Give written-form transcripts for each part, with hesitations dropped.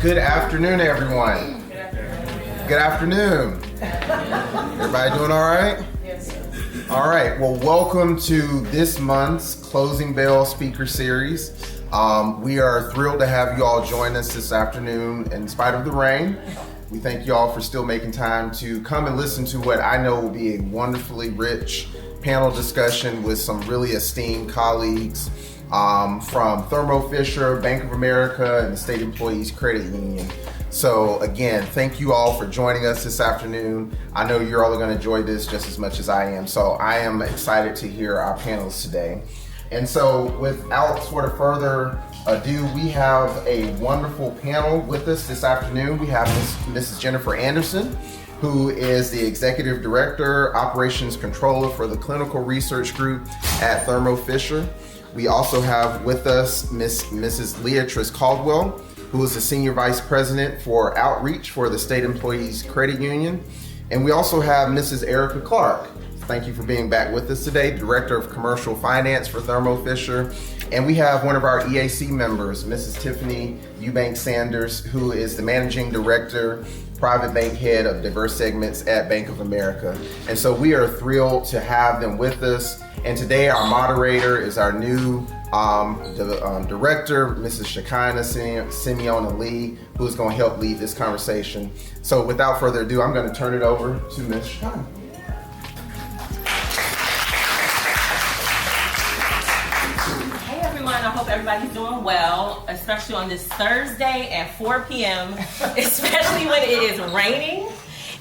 good afternoon, everyone. Good afternoon. Everybody doing all right? Yes. All right, well, welcome to this month's Closing Bell Speaker Series. We are thrilled to have you all join us this afternoon in spite of the rain. We thank you all for still making time to come and listen to what I know will be a wonderfully rich panel discussion with some really esteemed colleagues from Thermo Fisher, Bank of America, and the State Employees Credit Union. So again, thank you all for joining us this afternoon. I know you're all going to enjoy this just as much as I am. So I am excited to hear our panels today. And so without sort of further ado, we have a wonderful panel with us this afternoon. We have Mrs. Jennifer Anderson, who is the Executive Director, Operations Controller for the Clinical Research Group at Thermo Fisher. We also have with us Mrs. Leatrice Caldwell, who is the Senior Vice President for Outreach for the State Employees Credit Union. And we also have Mrs. Erica Clark. Thank you for being back with us today, Director of Commercial Finance for Thermo Fisher. And we have one of our EAC members, Mrs. Tiffany Eubank Sanders, who is the Managing Director, Private Bank Head of Diverse Segments at Bank of America. And so we are thrilled to have them with us. And today our moderator is our new director, Mrs. Shekinah Simeona Lee, who's going to help lead this conversation. So without further ado, I'm going to turn it over to Ms. Shekinah. Hey everyone, I hope everybody's doing well, especially on this Thursday at 4 p.m., especially when it is raining.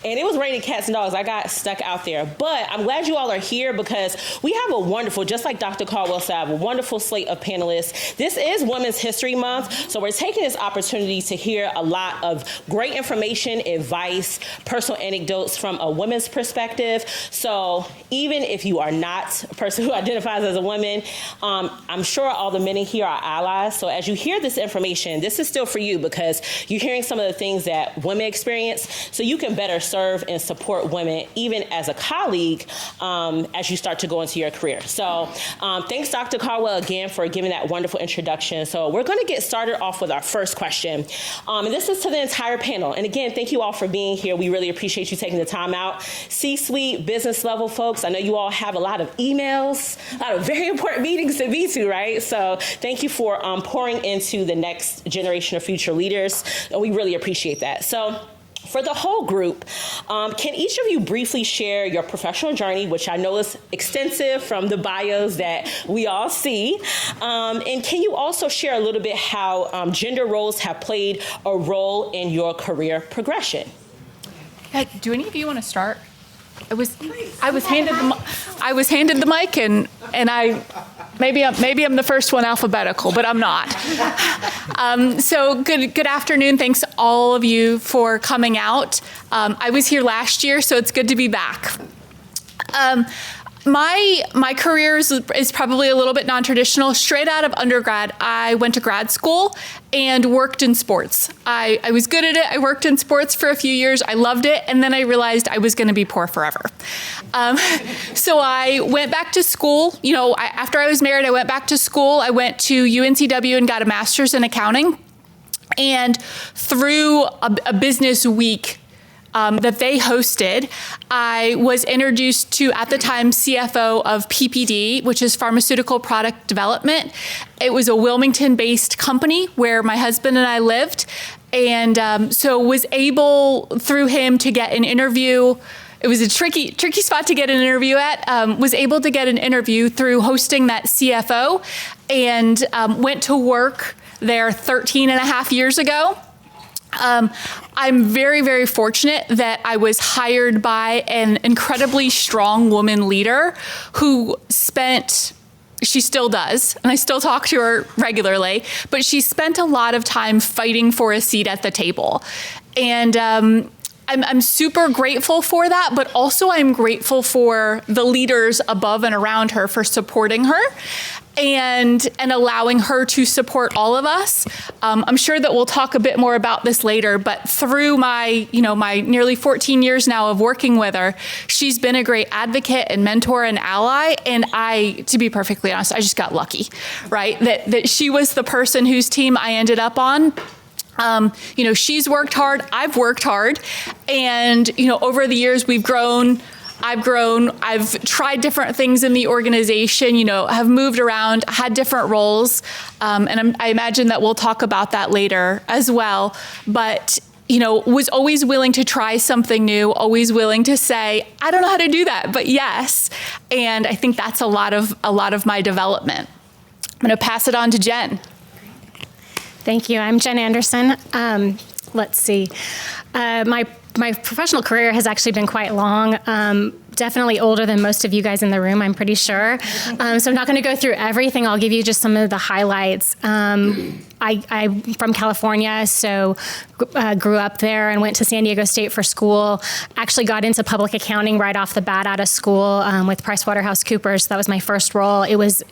And it was raining cats and dogs. I got stuck out there. But I'm glad you all are here because we have a wonderful, just like Dr. Caldwell said, a wonderful slate of panelists. This is Women's History Month, so we're taking this opportunity to hear a lot of great information, advice, personal anecdotes from a women's perspective. So even if you are not a person who identifies as a woman, I'm sure all the men in here are allies. So as you hear this information, this is still for you because you're hearing some of the things that women experience, so you can better serve and support women, even as a colleague, as you start to go into your career. So thanks, Dr. Caldwell, again, for giving that wonderful introduction. So we're going to get started off with our first question. And this is to the entire panel. And again, thank you all for being here. We really appreciate you taking the time out. C-suite, business level folks, I know you all have a lot of emails, a lot of very important meetings to be to, right? So thank you for pouring into the next generation of future leaders. And we really appreciate that. So for the whole group, can each of you briefly share your professional journey, which I know is extensive from the bios that we all see, and can you also share a little bit how gender roles have played a role in your career progression? Do any of you want to start? I was handed the mic, and I maybe I'm the first one alphabetical, but I'm not. So good afternoon. Thanks all of you for coming out. I was here last year, so it's good to be back. My career is probably a little bit non-traditional. Straight out of undergrad, I went to grad school and worked in sports. I was good at it. I worked in sports for a few years. I loved it. And then I realized I was going to be poor forever. So I went back to school. After I was married, I went back to school. I went to UNCW and got a master's in accounting. And through a business week that they hosted, I was introduced to, at the time, CFO of PPD, which is Pharmaceutical Product Development. It was a Wilmington-based company where my husband and I lived, and so was able, through him, to get an interview. It was a tricky spot to get an interview at. Was able to get an interview through hosting that CFO, and went to work there 13 and a half years ago. I'm very, very fortunate that I was hired by an incredibly strong woman leader who she still does, and I still talk to her regularly, but she spent a lot of time fighting for a seat at the table. And I'm super grateful for that, but also I'm grateful for the leaders above and around her for supporting her and allowing her to support all of us. I'm sure that we'll talk a bit more about this later, but through my nearly 14 years now of working with her, she's been a great advocate and mentor and ally. And to be perfectly honest, I just got lucky, right? That she was the person whose team I ended up on. She's worked hard, I've worked hard, and, over the years we've grown. I've grown, I've tried different things in the organization, have moved around, had different roles. And I imagine that we'll talk about that later as well. But, was always willing to try something new, always willing to say, I don't know how to do that, but yes. And I think that's a lot of my development. I'm going to pass it on to Jen. Thank you. I'm Jen Anderson. Let's see. My professional career has actually been quite long. Definitely older than most of you guys in the room, I'm pretty sure. So I'm not going to go through everything. I'll give you just some of the highlights. I'm from California, so grew up there and went to San Diego State for school. Actually got into public accounting right off the bat out of school with PricewaterhouseCoopers. That was my first role. It was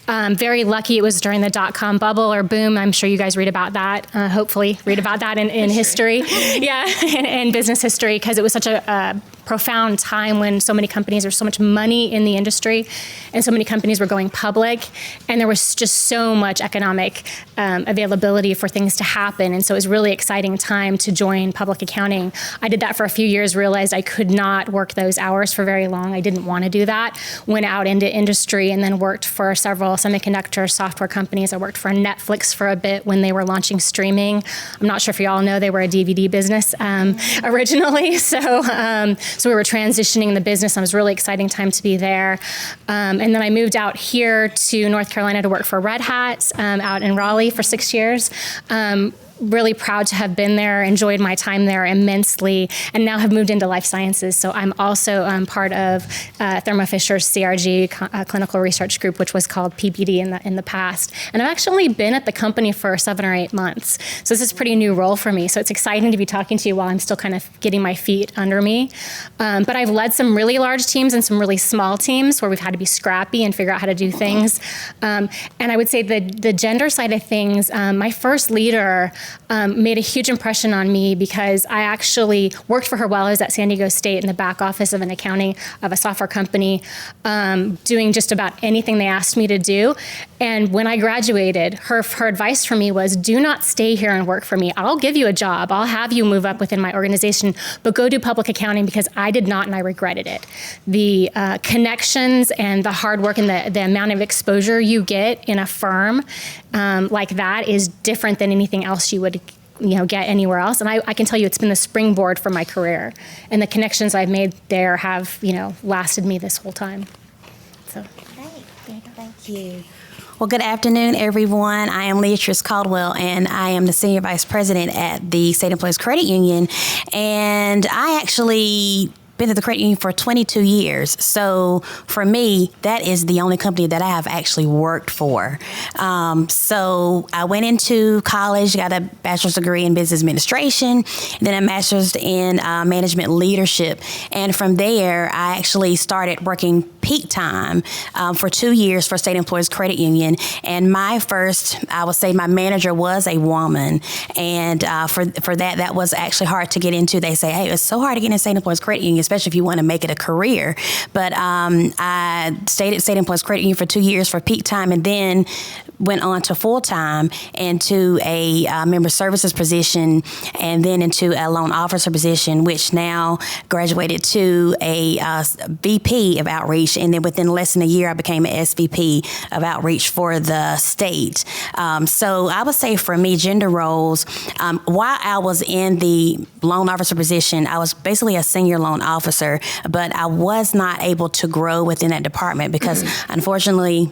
very lucky. It was during the dot-com bubble or boom. I'm sure you guys read about that. Hopefully read about that in history. Yeah, in business history, because it was such a profound time when so many companies, there's so much money in the industry and so many companies were going public, and there was just so much economic availability for things to happen. And so it was a really exciting time to join public accounting. I did that for a few years, realized I could not work those hours for very long. I didn't want to do that. Went out into industry and then worked for several semiconductor software companies. I worked for Netflix for a bit when they were launching streaming. I'm not sure if you all know, they were a DVD business originally. So we were transitioning the business. It was a really exciting time to be there. And then I moved out here to North Carolina to work for Red Hat out in Raleigh for 6 years. Really proud to have been there, enjoyed my time there immensely, and now have moved into life sciences. So I'm also part of Thermo Fisher's CRG clinical research group, which was called PPD in the past. And I've actually been at the company for 7 or 8 months. So this is a pretty new role for me. So it's exciting to be talking to you while I'm still kind of getting my feet under me. But I've led some really large teams and some really small teams where we've had to be scrappy and figure out how to do things. And I would say the gender side of things, my first leader made a huge impression on me because I actually worked for her while I was at San Diego State in the back office of an accounting of a software company, doing just about anything they asked me to do. And when I graduated, her advice for me was, do not stay here and work for me. I'll give you a job. I'll have you move up within my organization, but go do public accounting, because I did not and I regretted it. The connections and the hard work and the amount of exposure you get in a firm like that is different than anything else you would get anywhere else. And I can tell you it's been the springboard for my career. And the connections I've made there have, lasted me this whole time. So. Great. Thank you. Well, good afternoon, everyone. I am Leatrice Caldwell, and I am the Senior Vice President at the State Employees Credit Union. And I actually been at the credit union for 22 years. So for me, that is the only company that I have actually worked for. So I went into college, got a bachelor's degree in business administration, then a master's in management leadership. And from there, I actually started working peak time for 2 years for State Employees Credit Union. And my manager was a woman. And for that was actually hard to get into. They say, hey, it's so hard to get into State Employees Credit Union, especially if you want to make it a career. But I stayed at State Employees Credit Union for 2 years for peak time, and then went on to full-time into a member services position, and then into a loan officer position, which now graduated to a VP of outreach. And then within less than a year, I became an SVP of outreach for the state. So I would say for me, gender roles, while I was in the loan officer position, I was basically a senior loan officer, but I was not able to grow within that department because unfortunately,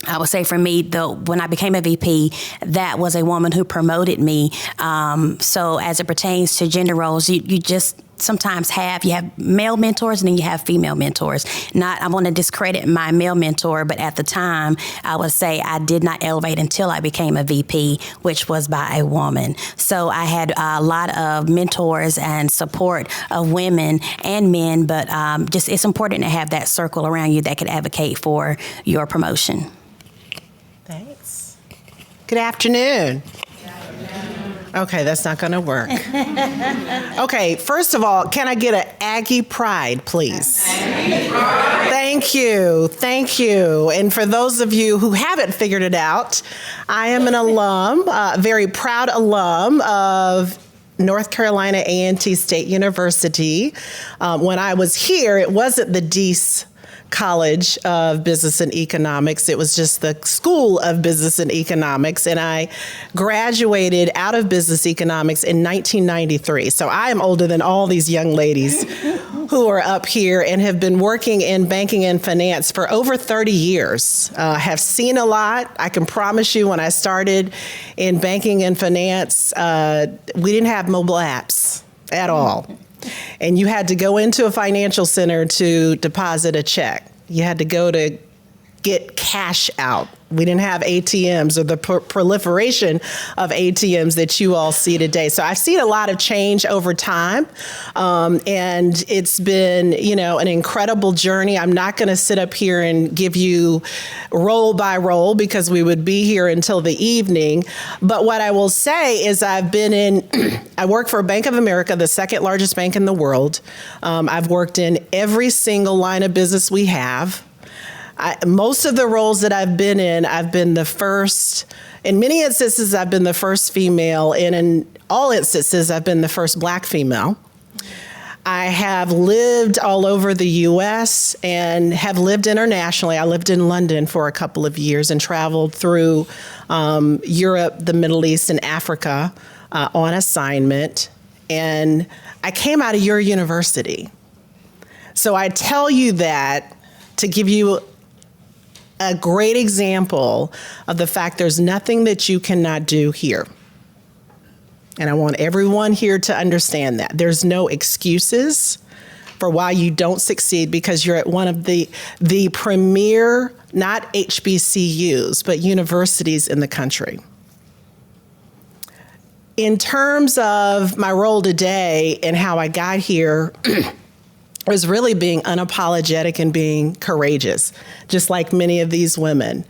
I would say for me, though, when I became a VP, that was a woman who promoted me. So as it pertains to gender roles, you just sometimes you have male mentors and then you have female mentors. I want to discredit my male mentor, but at the time, I would say I did not elevate until I became a VP, which was by a woman. So I had a lot of mentors and support of women and men, but just it's important to have that circle around you that could advocate for your promotion. Thanks. Good afternoon. Okay, that's not going to work. Okay, first of all, can I get an Aggie Pride, please? Aggie Pride. Thank you. Thank you. And for those of you who haven't figured it out, I am an alum, very proud alum of North Carolina A&T State University. When I was here, it wasn't the Deese College of Business and Economics. It was just the School of Business and Economics. And I graduated out of business economics in 1993. So I am older than all these young ladies who are up here and have been working in banking and finance for over 30 years. Have seen a lot. I can promise you when I started in banking and finance, we didn't have mobile apps at all. And you had to go into a financial center to deposit a check. You had to go to get cash out. We didn't have ATMs or the proliferation of ATMs that you all see today. So I've seen a lot of change over time. And it's been, an incredible journey. I'm not going to sit up here and give you role by role because we would be here until the evening. But what I will say is I work for Bank of America, the second largest bank in the world. I've worked in every single line of business we have. Most of the roles that I've been in, I've been the first. In many instances, I've been the first female, and in all instances, I've been the first Black female. I have lived all over the U.S. and have lived internationally. I lived in London for a couple of years and traveled through Europe, the Middle East, and Africa on assignment. And I came out of your university. So I tell you that to give you a great example of the fact there's nothing that you cannot do here. And I want everyone here to understand that. There's no excuses for why you don't succeed because you're at one of the premier, not HBCUs, but universities in the country. In terms of my role today and how I got here, was really being unapologetic and being courageous, just like many of these women.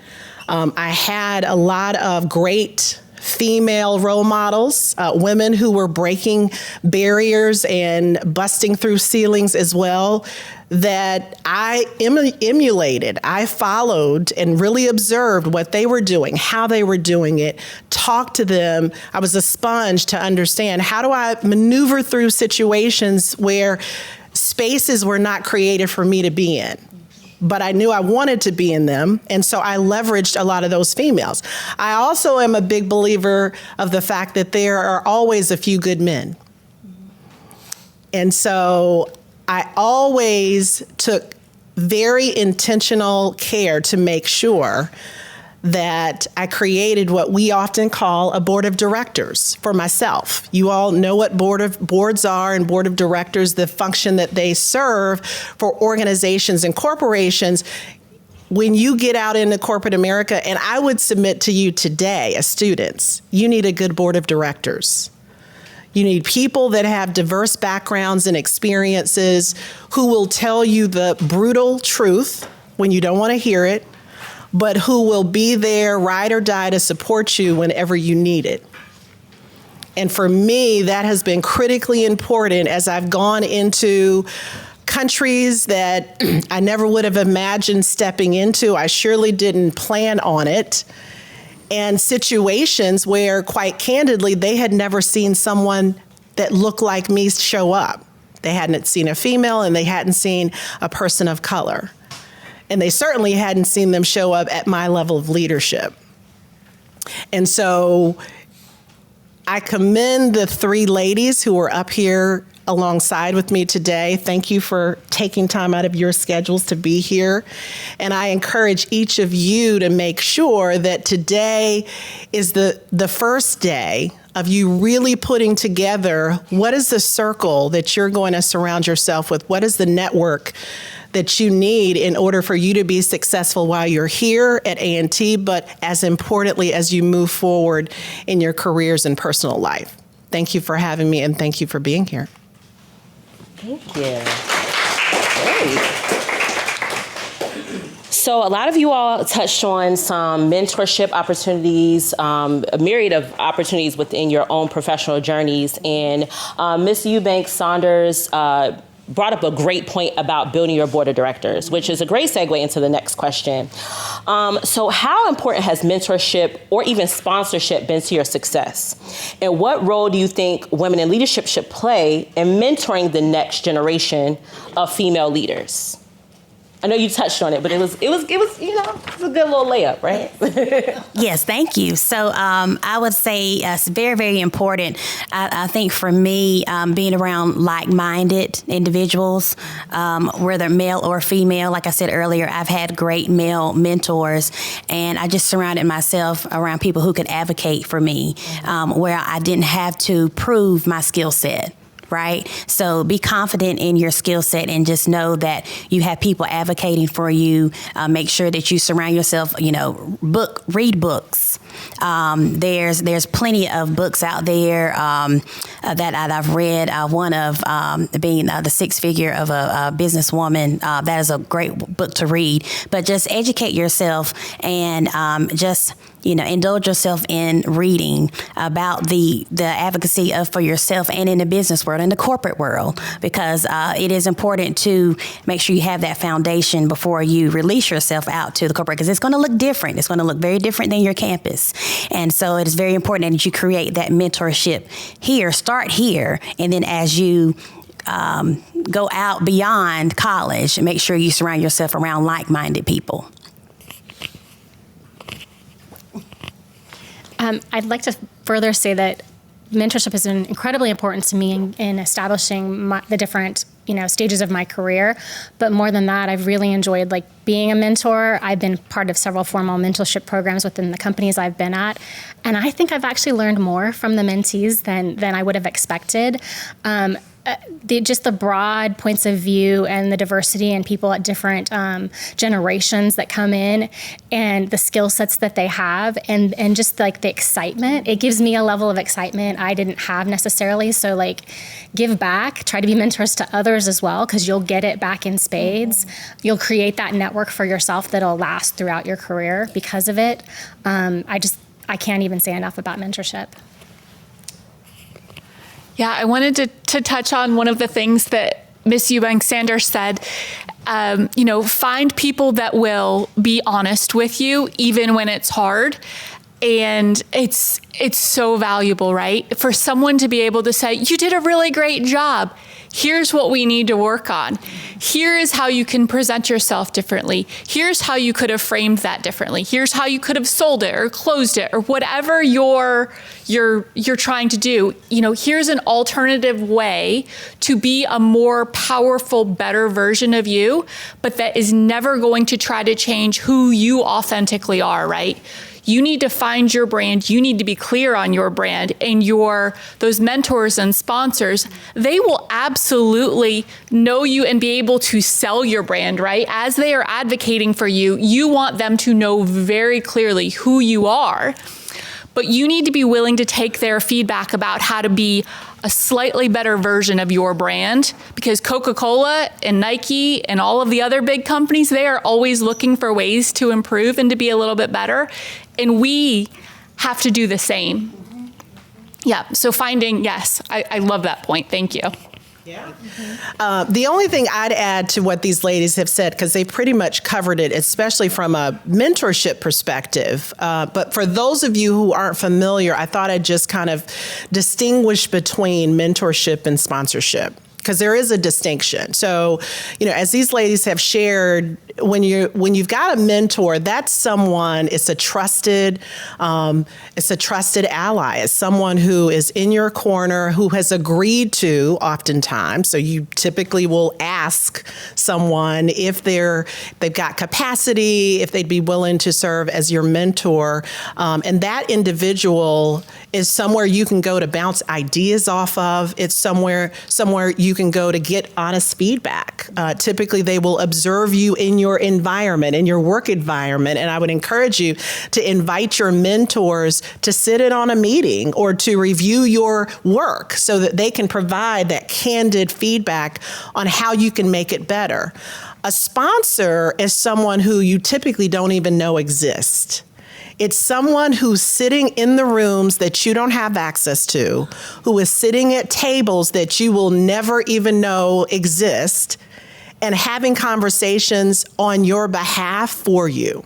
I had a lot of great female role models, women who were breaking barriers and busting through ceilings as well, that I emulated. I followed and really observed what they were doing, how they were doing it, talked to them. I was a sponge to understand how do I maneuver through situations where spaces were not created for me to be in, but I knew I wanted to be in them. And so I leveraged a lot of those females. I also am a big believer of the fact that there are always a few good men. And so I always took very intentional care to make sure that I created what we often call a board of directors for myself. You all know what boards are and board of directors, the function that they serve for organizations and corporations. When you get out into corporate America, and I would submit to you today as students, you need a good board of directors. You need people that have diverse backgrounds and experiences who will tell you the brutal truth when you don't want to hear it, but who will be there, ride or die, to support you whenever you need it. And for me, that has been critically important as I've gone into countries that I never would have imagined stepping into. I surely didn't plan on it. And situations where, quite candidly, they had never seen someone that looked like me show up. They hadn't seen a female and they hadn't seen a person of color. And they certainly hadn't seen them show up at my level of leadership. And so I commend the three ladies who are up here alongside with me today. Thank you for taking time out of your schedules to be here. And I encourage each of you to make sure that today is the first day of you really putting together what is the circle that you're going to surround yourself with? What is the network that you need in order for you to be successful while you're here at A&T, but as importantly as you move forward in your careers and personal life. Thank you for having me and thank you for being here. Thank you. Great. So a lot of you all touched on some mentorship opportunities, a myriad of opportunities within your own professional journeys. And Ms. Eubanks Saunders brought up a great point about building your board of directors, which is a great segue into the next question. So how important has mentorship or even sponsorship been to your success? And what role do you think women in leadership should play in mentoring the next generation of female leaders? I know you touched on it, but it was you know, it's a good little layup, right? Yes, thank you. So I would say it's very, very important. I think for me, being around like-minded individuals, whether male or female, like I said earlier, I've had great male mentors, and I just surrounded myself around people who could advocate for me, where I didn't have to prove my skill set. Right? So be confident in your skill set and just know that you have people advocating for you. Make sure that you surround yourself, read books. There's plenty of books out there that I've read. One of being The Six Figure of a Businesswoman. That is a great book to read. But just educate yourself and just indulge yourself in reading about the advocacy for yourself and in the business world and the corporate world, because it is important to make sure you have that foundation before you release yourself out to the corporate, because it's going to look different. It's going to look very different than your campus. And so it is very important that you create that mentorship here, start here, and then as you go out beyond college, make sure you surround yourself around like-minded people. I'd like to further say that mentorship has been incredibly important to me in establishing the different stages of my career. But more than that, I've really enjoyed being a mentor. I've been part of several formal mentorship programs within the companies I've been at. And I think I've actually learned more from the mentees than I would have expected. Just the broad points of view and the diversity and people at different generations that come in and the skill sets that they have and just the excitement. It gives me a level of excitement I didn't have necessarily. So give back, try to be mentors to others as well, because you'll get it back in spades. Mm-hmm. You'll create that network for yourself that'll last throughout your career because of it. I can't even say enough about mentorship. Yeah, I wanted to touch on one of the things that Ms. Eubanks-Sanders said. Find people that will be honest with you, even when it's hard. And it's so valuable, right? For someone to be able to say, you did a really great job. Here's what we need to work on. Here is how you can present yourself differently. Here's how you could have framed that differently. Here's how you could have sold it or closed it or whatever you're trying to do. Here's an alternative way to be a more powerful, better version of you, but that is never going to try to change who you authentically are, right? You need to find your brand. You need to be clear on your brand, and those mentors and sponsors, they will absolutely know you and be able to sell your brand, right? As they are advocating for you, you want them to know very clearly who you are, but you need to be willing to take their feedback about how to be a slightly better version of your brand, because Coca-Cola and Nike and all of the other big companies, they are always looking for ways to improve and to be a little bit better. And we have to do the same. Yeah, so I love that point. Thank you. Yeah. The only thing I'd add to what these ladies have said, because they pretty much covered it, especially from a mentorship perspective. But for those of you who aren't familiar, I thought I'd just kind of distinguish between mentorship and sponsorship, because there is a distinction. So, as these ladies have shared, when you've got a mentor, that's someone, it's a trusted ally. It's someone who is in your corner, who has agreed to, oftentimes. So you typically will ask someone if they've got capacity, if they'd be willing to serve as your mentor. And that individual is somewhere you can go to bounce ideas off of. It's somewhere you can go to get honest feedback. Typically, they will observe you in your environment, in your work environment. And I would encourage you to invite your mentors to sit in on a meeting or to review your work so that they can provide that candid feedback on how you can make it better. A sponsor is someone who you typically don't even know exists. It's someone who's sitting in the rooms that you don't have access to, who is sitting at tables that you will never even know exist, and having conversations on your behalf for you.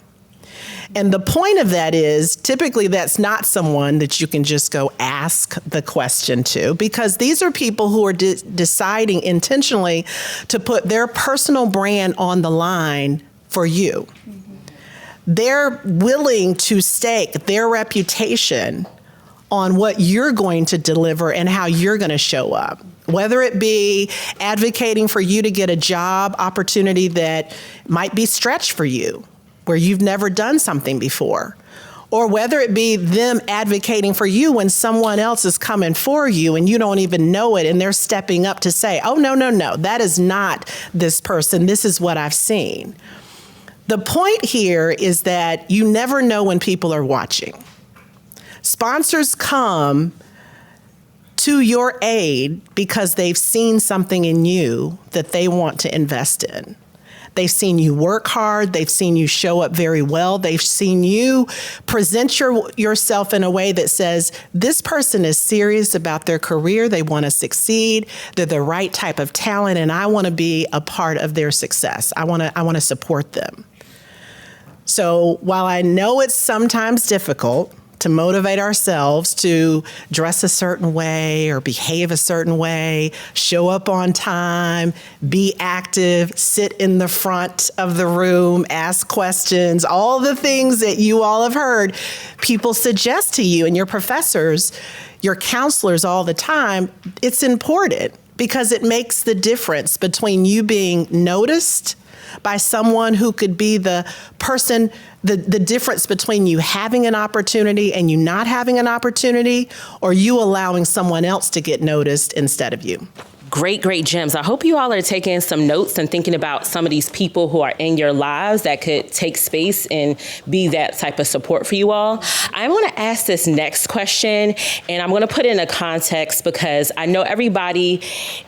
And the point of that is, typically that's not someone that you can just go ask the question to, because these are people who are deciding intentionally to put their personal brand on the line for you. They're willing to stake their reputation on what you're going to deliver and how you're going to show up. Whether it be advocating for you to get a job opportunity that might be stretched for you, where you've never done something before, or whether it be them advocating for you when someone else is coming for you and you don't even know it, and they're stepping up to say, oh, no, that is not this person. This is what I've seen. The point here is that you never know when people are watching. Sponsors come to your aid because they've seen something in you that they want to invest in. They've seen you work hard. They've seen you show up very well. They've seen you present yourself in a way that says, this person is serious about their career. They want to succeed. They're the right type of talent, and I want to be a part of their success. I want to support them. So while I know it's sometimes difficult to motivate ourselves to dress a certain way or behave a certain way, show up on time, be active, sit in the front of the room, ask questions, all the things that you all have heard people suggest to you and your professors, your counselors all the time, it's important because it makes the difference between you being noticed by someone who could be the person, the difference between you having an opportunity and you not having an opportunity, or you allowing someone else to get noticed instead of you. Great gems. I hope you all are taking some notes and thinking about some of these people who are in your lives that could take space and be that type of support for you all. I want to ask this next question, and I'm going to put it in a context because I know everybody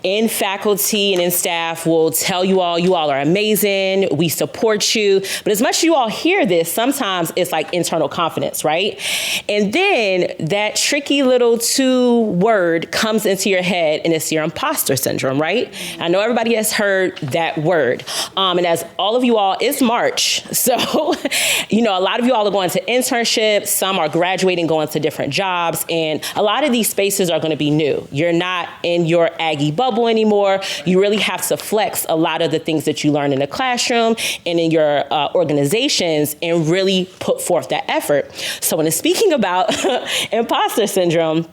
in faculty and in staff will tell you all are amazing, we support you. But as much as you all hear this, sometimes it's like internal confidence, right? And then that tricky little 2 word comes into your head, and it's your imposter syndrome, right? I know everybody has heard that word. And as all of you all, it's March. So, a lot of you all are going to internships. Some are graduating, going to different jobs. And a lot of these spaces are going to be new. You're not in your Aggie bubble anymore. You really have to flex a lot of the things that you learn in the classroom and in your organizations and really put forth that effort. So when it's speaking about imposter syndrome,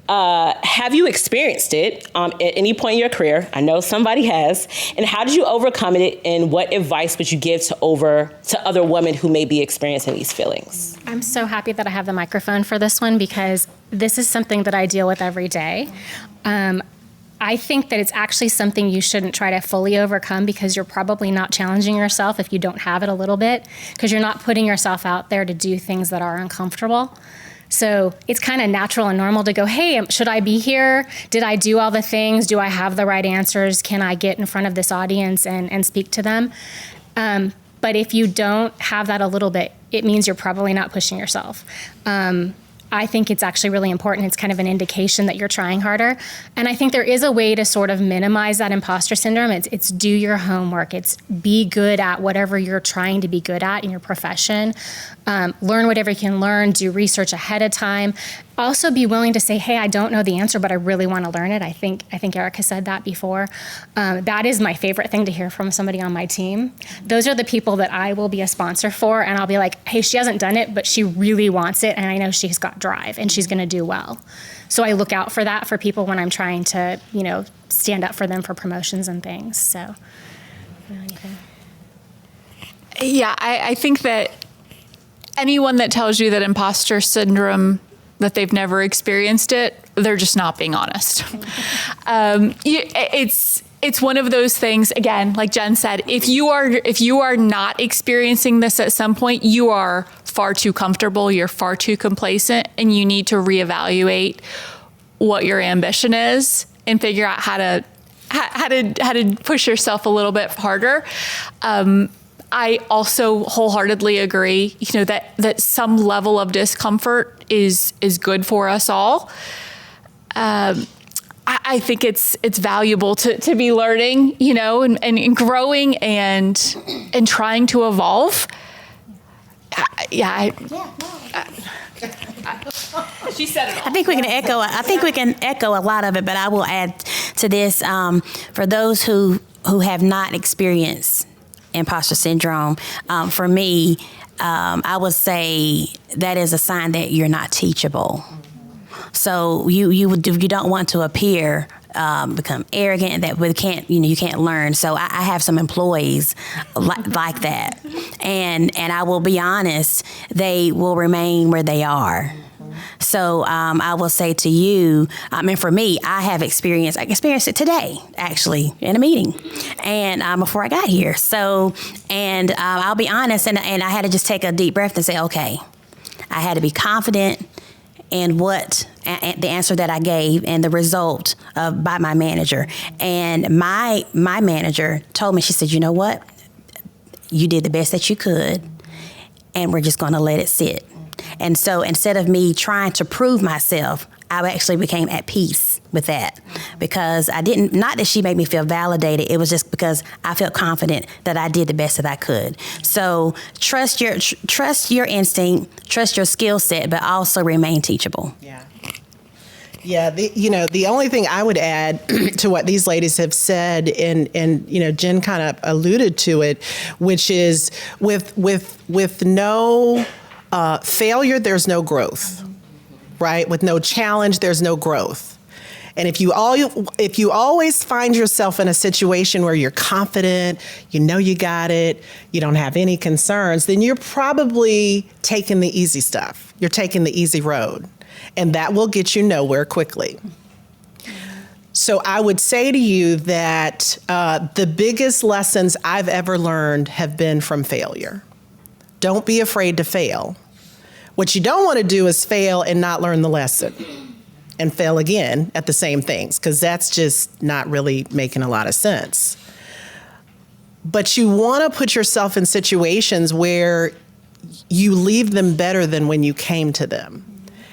have you experienced it at any point in your career? I know somebody has. And how did you overcome it? And what advice would you give to other women who may be experiencing these feelings? I'm so happy that I have the microphone for this one because this is something that I deal with every day. I think that it's actually something you shouldn't try to fully overcome because you're probably not challenging yourself if you don't have it a little bit, because you're not putting yourself out there to do things that are uncomfortable. So it's kind of natural and normal to go, hey, should I be here? Did I do all the things? Do I have the right answers? Can I get in front of this audience and speak to them? But if you don't have that a little bit, it means you're probably not pushing yourself. I think it's actually really important. It's kind of an indication that you're trying harder. And I think there is a way to sort of minimize that imposter syndrome. It's do your homework. It's be good at whatever you're trying to be good at in your profession. Learn whatever you can learn. Do research ahead of time. Also be willing to say, hey, I don't know the answer, but I really want to learn it. I think Erica said that before. That is my favorite thing to hear from somebody on my team. Those are the people that I will be a sponsor for, and I'll be like, hey, she hasn't done it, but she really wants it, and I know she's got drive, and she's going to do well. So I look out for that for people when I'm trying to, stand up for them for promotions and things. So, anything? Yeah, I think that anyone that tells you that imposter syndrome, that they've never experienced it, they're just not being honest. It's one of those things, again, like Jen said, if you are not experiencing this at some point, you are far too comfortable, you're far too complacent, and you need to reevaluate what your ambition is and figure out how to push yourself a little bit harder. I also wholeheartedly agree, that some level of discomfort is good for us all. I think it's valuable to be learning, and growing and trying to evolve. She said it all. I think we can echo a lot of it, but I will add to this, for those who have not experienced imposter syndrome, for me, I would say that is a sign that you're not teachable. So you don't want to appear become arrogant that you can't learn. So I have some employees like that, and I will be honest, they will remain where they are. So I will say to you, and for me, I experienced it today, actually, in a meeting, and before I got here. So, and I'll be honest, and I had to just take a deep breath and say, okay, I had to be confident in what the answer that I gave and the result by my manager. And my manager told me, she said, you know what? You did the best that you could, and we're just going to let it sit. And so instead of me trying to prove myself, I actually became at peace with that, because not that she made me feel validated, it was just because I felt confident that I did the best that I could. So trust your instinct, trust your skill set, but also remain teachable. Yeah. Yeah, the only thing I would add to what these ladies have said, and Jen kind of alluded to it, which is with no failure, there's no growth, right? With no challenge, there's no growth. And if you always find yourself in a situation where you're confident, you got it, you don't have any concerns, then you're probably taking the easy stuff. You're taking the easy road, and that will get you nowhere quickly. So I would say to you that the biggest lessons I've ever learned have been from failure. Don't be afraid to fail. What you don't want to do is fail and not learn the lesson and fail again at the same things, because that's just not really making a lot of sense. But you want to put yourself in situations where you leave them better than when you came to them.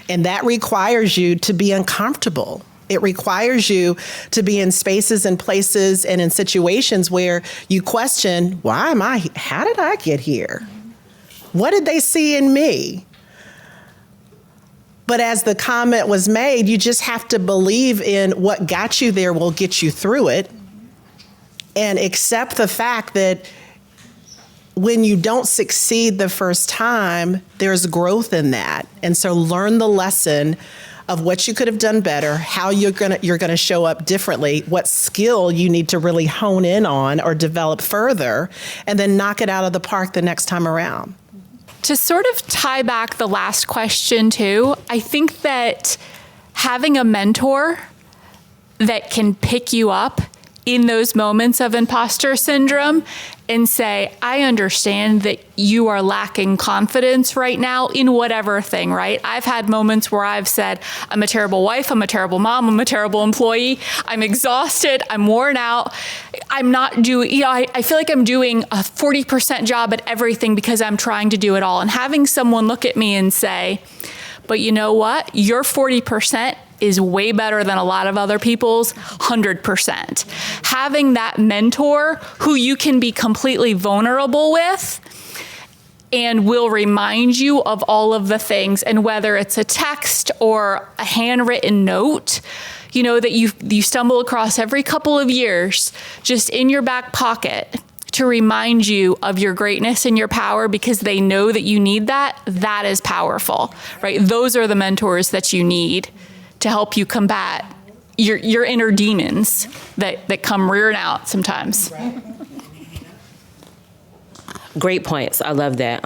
And that requires you to be uncomfortable. It requires you to be in spaces and places and in situations where you question, how did I get here? What did they see in me? But as the comment was made, you just have to believe in what got you there will get you through it, and accept the fact that when you don't succeed the first time, there's growth in that. And so learn the lesson of what you could have done better, how you're gonna show up differently, what skill you need to really hone in on or develop further, and then knock it out of the park the next time around. To sort of tie back the last question too, I think that having a mentor that can pick you up in those moments of imposter syndrome and say, I understand that you are lacking confidence right now in whatever thing, right? I've had moments where I've said, I'm a terrible wife, I'm a terrible mom, I'm a terrible employee, I'm exhausted, I'm worn out, I'm not doing, I feel like I'm doing a 40% job at everything because I'm trying to do it all. And having someone look at me and say, but you know what? Your 40% is way better than a lot of other people's 100%. Having that mentor who you can be completely vulnerable with and will remind you of all of the things, and whether it's a text or a handwritten note, that you stumble across every couple of years, just in your back pocket to remind you of your greatness and your power, because they know that you need that is powerful, right? Those are the mentors that you need to help you combat your inner demons that come rearing out sometimes. Great points. I love that,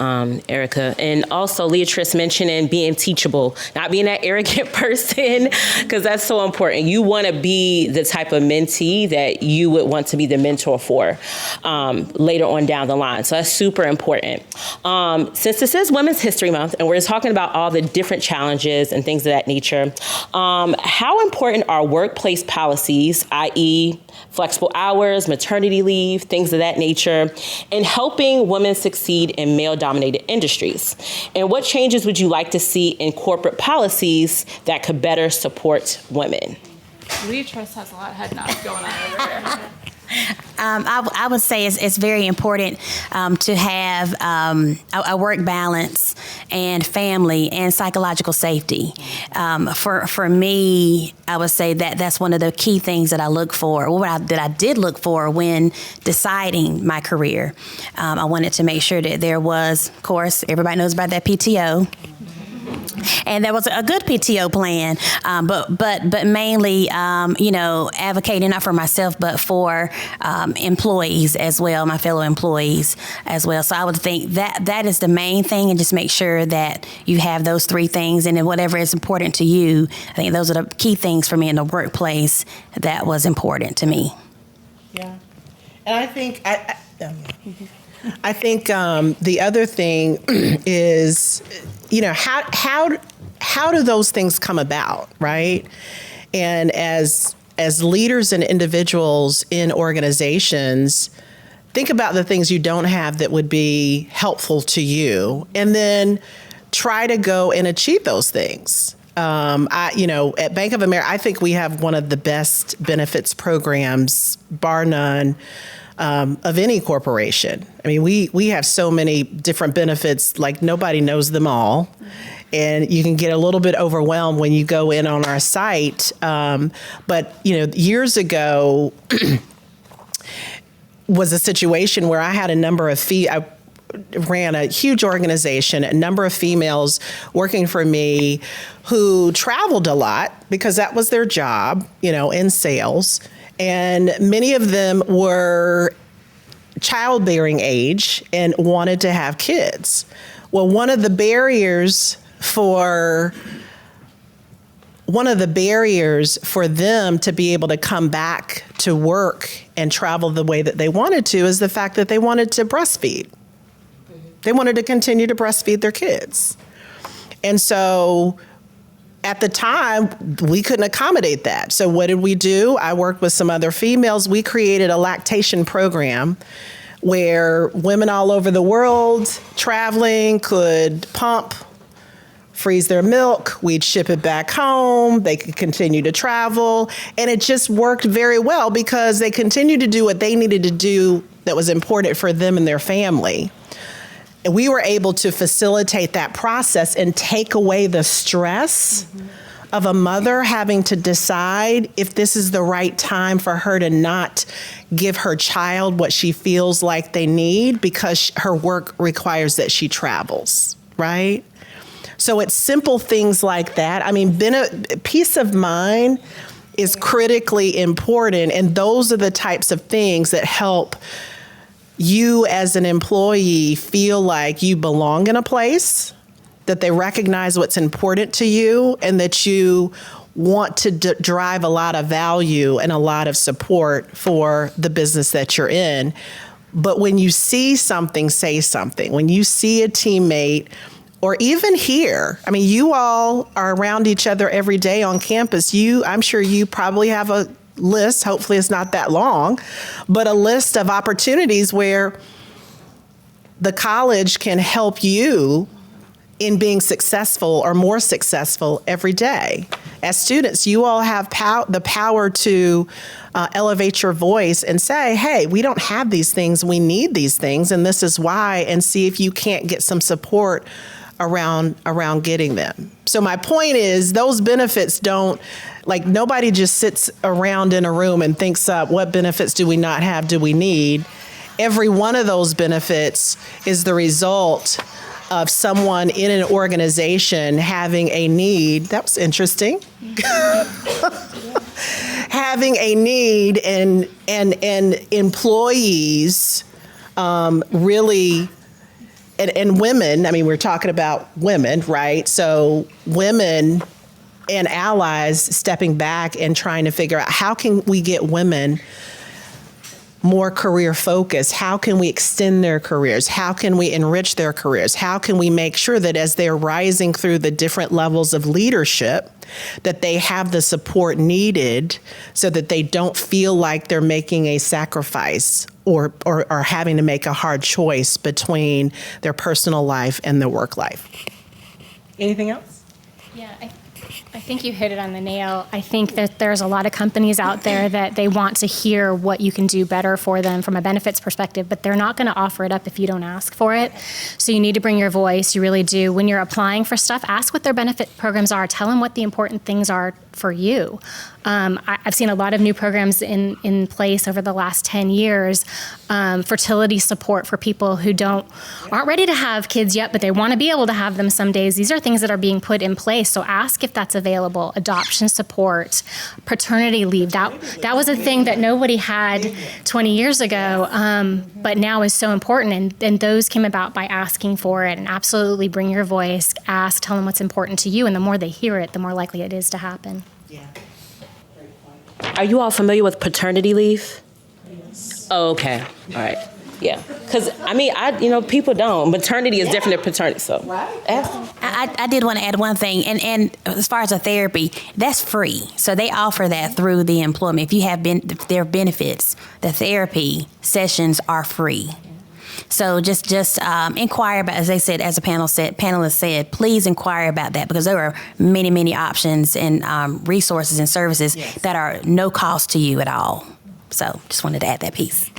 Erica. And also, Leatrice mentioning being teachable, not being that arrogant person, because that's so important. You want to be the type of mentee that you would want to be the mentor for later on down the line. So that's super important. Since this is Women's History Month and we're talking about all the different challenges and things of that nature, how important are workplace policies, i.e., flexible hours, maternity leave, things of that nature, in helping women women succeed in male-dominated industries? And what changes would you like to see in corporate policies that could better support women? Leatrice has a lot of head nods going on over here. I would say it's very important to have a work balance and family and psychological safety. For me, I would say that that's one of the key things that I look for, that I did look for when deciding my career. I wanted to make sure that there was, of course, everybody knows about that PTO. And there was a good PTO plan, but mainly, advocating not for myself, but for employees as well, my fellow employees as well. So I would think that is the main thing, and just make sure that you have those three things, and then whatever is important to you. I think those are the key things for me in the workplace that was important to me. Yeah, and I think the other thing is, how do those things come about, right? And as leaders and individuals in organizations, think about the things you don't have that would be helpful to you, and then try to go and achieve those things. At Bank of America, I think we have one of the best benefits programs, bar none, of any corporation. I mean, we have so many different benefits, like nobody knows them all. And you can get a little bit overwhelmed when you go in on our site. But years ago was a situation where I had a number of I ran a huge organization, a number of females working for me who traveled a lot because that was their job, in sales. And many of them were childbearing age and wanted to have kids. Well, one of the barriers for them to be able to come back to work and travel the way that they wanted to is the fact that they wanted to breastfeed. They wanted to continue to breastfeed their kids. And so at the time, we couldn't accommodate that. So what did we do? I worked with some other females. We created a lactation program where women all over the world traveling could pump, freeze their milk. We'd ship it back home. They could continue to travel. And it just worked very well because they continued to do what they needed to do that was important for them and their family. And we were able to facilitate that process and take away the stress of a mother having to decide if this is the right time for her to not give her child what she feels like they need because her work requires that she travels, right? So it's simple things like that. I mean, peace of mind is critically important, and those are the types of things that help you as an employee feel like you belong in a place, that they recognize what's important to you, and that you want to drive a lot of value and a lot of support for the business that you're in. But when you see something, say something. When you see a teammate, or even here, I mean, you all are around each other every day on campus. I'm sure you probably have a list, hopefully it's not that long, but a list of opportunities where the college can help you in being successful or more successful every day. As students, you all have the power to elevate your voice and say, hey, we don't have these things, we need these things, and this is why, and see if you can't get some support around getting them. So my point is, those benefits nobody just sits around in a room and thinks up what benefits do we not have, do we need. Every one of those benefits is the result of someone in an organization having a need. That was interesting. Having a need and employees really, and women, I mean, we're talking about women, right? So women and allies stepping back and trying to figure out how can we get women more career focused? How can we extend their careers? How can we enrich their careers? How can we make sure that as they're rising through the different levels of leadership, that they have the support needed so that they don't feel like they're making a sacrifice or having to make a hard choice between their personal life and their work life? Anything else? Yeah, I think you hit it on the nail. I think that there's a lot of companies out there that they want to hear what you can do better for them from a benefits perspective, but they're not going to offer it up if you don't ask for it. So you need to bring your voice. You really do. When you're applying for stuff, ask what their benefit programs are. Tell them what the important things are for you. I've seen a lot of new programs in place over the last 10 years. Fertility support for people who aren't ready to have kids yet, but they want to be able to have them some days. These are things that are being put in place. So ask if that's available. Adoption support, paternity leave. That was a thing that nobody had 20 years ago, but now is so important. And those came about by asking for it. And absolutely bring your voice, ask, tell them what's important to you. And the more they hear it, the more likely it is to happen. Yeah. Are you all familiar with paternity leave? Yes. Oh, okay. All right. Yeah. Because, people don't. Maternity is different than paternity, so. Right. I did want to add one thing, and as far as the therapy, that's free. So they offer that through the employment. If you have their benefits, the therapy sessions are free. So just inquire about, as they said, as a panelist said, please inquire about that, because there are many, many options and resources and services that are no cost to you at all. So just wanted to add that piece.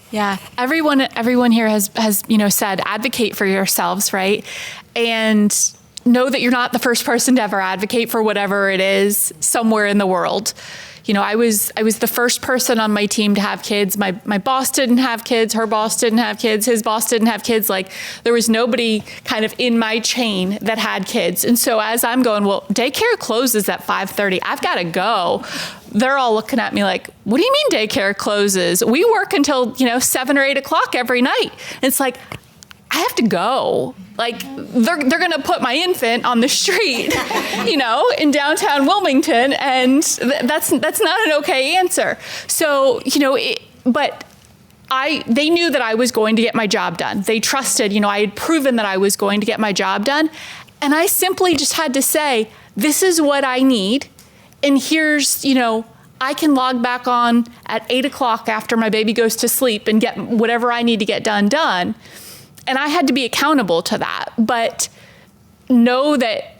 Yeah, everyone here has said advocate for yourselves, right? And know that you're not the first person to ever advocate for whatever it is somewhere in the world. I was the first person on my team to have kids. My boss didn't have kids. Her boss didn't have kids. His boss didn't have kids. Like, there was nobody kind of in my chain that had kids. And so as I'm going, well, daycare closes at 5:30. I've got to go. They're all looking at me like, what do you mean daycare closes? We work until, 7 or 8 o'clock every night. And it's like, I have to go. Like, they're going to put my infant on the street, in downtown Wilmington, and that's not an okay answer. So, but they knew that I was going to get my job done. They trusted, I had proven that I was going to get my job done. And I simply just had to say, this is what I need. And here's, I can log back on at 8 o'clock after my baby goes to sleep and get whatever I need to get done. And I had to be accountable to that. But know that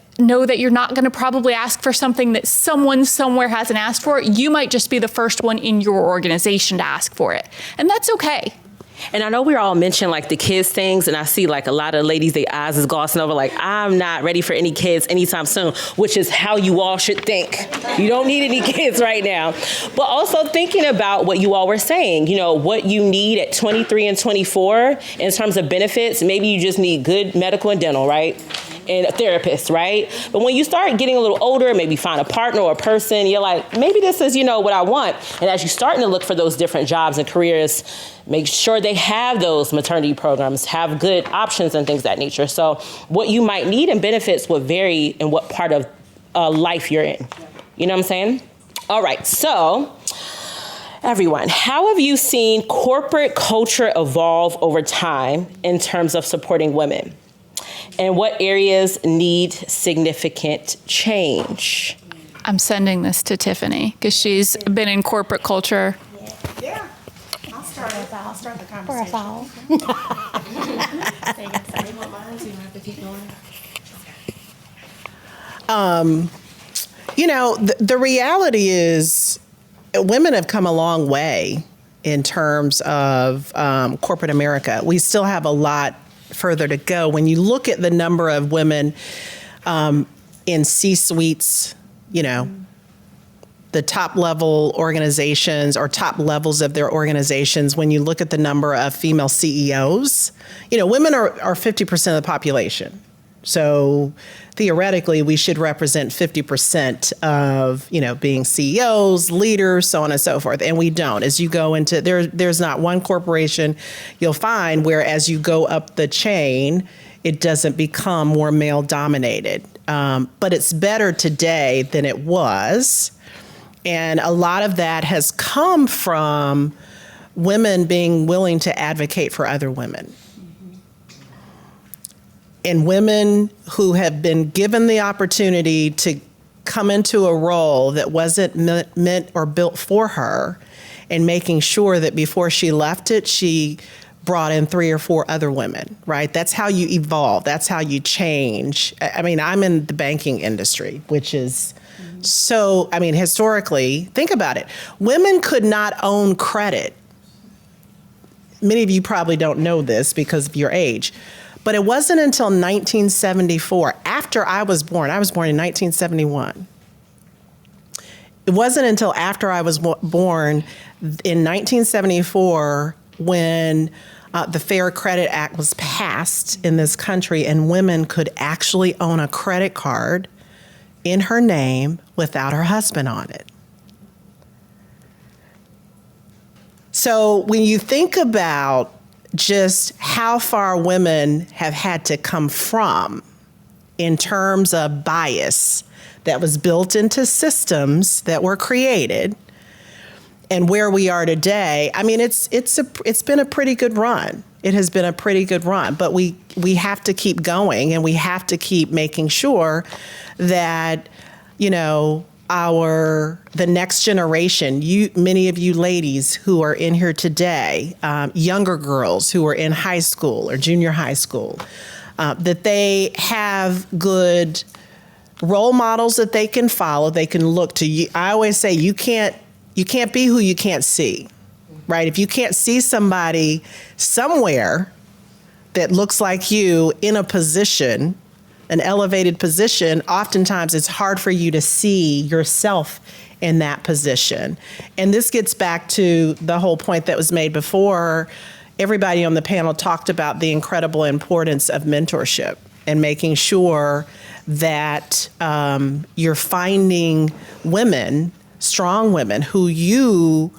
you're not going to probably ask for something that someone somewhere hasn't asked for. You might just be the first one in your organization to ask for it. And that's okay. And I know we're all mentioning like the kids things, and I see like a lot of ladies, their eyes is glossing over like, I'm not ready for any kids anytime soon, which is how you all should think. You don't need any kids right now. But also thinking about what you all were saying, what you need at 23 and 24 in terms of benefits. Maybe you just need good medical and dental, right? And a therapist, right? But when you start getting a little older, maybe find a partner or a person, you're like, maybe this is, what I want. And as you're starting to look for those different jobs and careers, make sure they have those maternity programs, have good options and things of that nature. So what you might need in benefits will vary in what part of life you're in. You know what I'm saying? All right, so everyone, how have you seen corporate culture evolve over time in terms of supporting women? And what areas need significant change? I'm sending this to Tiffany because she's been in corporate culture. Yeah. I'll start the conversation. For us all. The reality is women have come a long way in terms of corporate America. We still have a lot further to go. When you look at the number of women in C-suites, the top level organizations or top levels of their organizations, when you look at the number of female CEOs, women are 50% of the population. So theoretically, we should represent 50% of, being CEOs, leaders, so on and so forth. And we don't. As you go into, there's not one corporation you'll find where as you go up the chain, it doesn't become more male dominated. But it's better today than it was. And a lot of that has come from women being willing to advocate for other women. And women who have been given the opportunity to come into a role that wasn't meant or built for her, and making sure that before she left it, she brought in 3 or 4 other women, right? That's how you evolve. That's how you change. I mean, I'm in the banking industry, which is so, I mean, historically, think about it. Women could not own credit. Many of you probably don't know this because of your age, but it wasn't until 1974, after I was born in 1971. It wasn't until after I was born in 1974 when the Fair Credit Act was passed in this country, and women could actually own a credit card in her name without her husband on it. So when you think about just how far women have had to come from in terms of bias that was built into systems that were created, and where we are today, I mean, it's been a pretty good run. It has been a pretty good run, but we have to keep going, and we have to keep making sure that, you know, the next generation, many of you ladies who are in here today, younger girls who are in high school or junior high school, that they have good role models that they can follow, they can look to. I always say you can't be who you can't see, right? If you can't see somebody somewhere that looks like you in a position, an elevated position, oftentimes it's hard for you to see yourself in that position. And this gets back to the whole point that was made before. Everybody on the panel talked about the incredible importance of mentorship and making sure that you're finding women, strong women, who you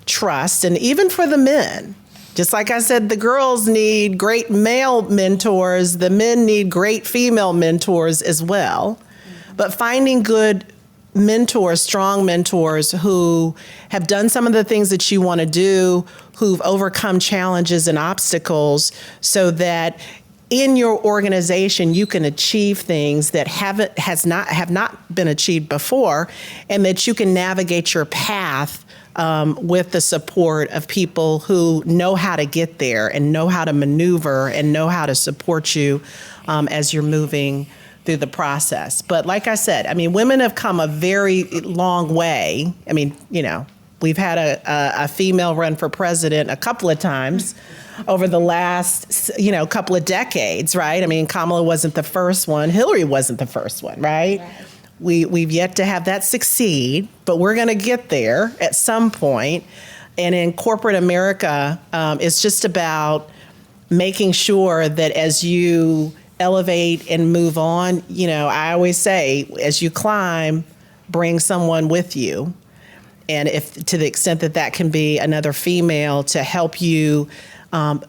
trust. And even for the men, just like I said, the girls need great male mentors, the men need great female mentors as well. But finding good mentors, strong mentors who have done some of the things that you want to do, who've overcome challenges and obstacles, so that in your organization you can achieve things that have not been achieved before, and that you can navigate your path with the support of people who know how to get there and know how to maneuver and know how to support you as you're moving through the process. But like I said, I mean, women have come a very long way. I mean, you know, we've had a female run for president a couple of times over the last, couple of decades, right? I mean, Kamala wasn't the first one. Hillary wasn't the first one, right? We've yet to have that succeed, but we're going to get there at some point. And in corporate America, it's just about making sure that as you elevate and move on, I always say, as you climb, bring someone with you. And if to the extent that can be another female to help you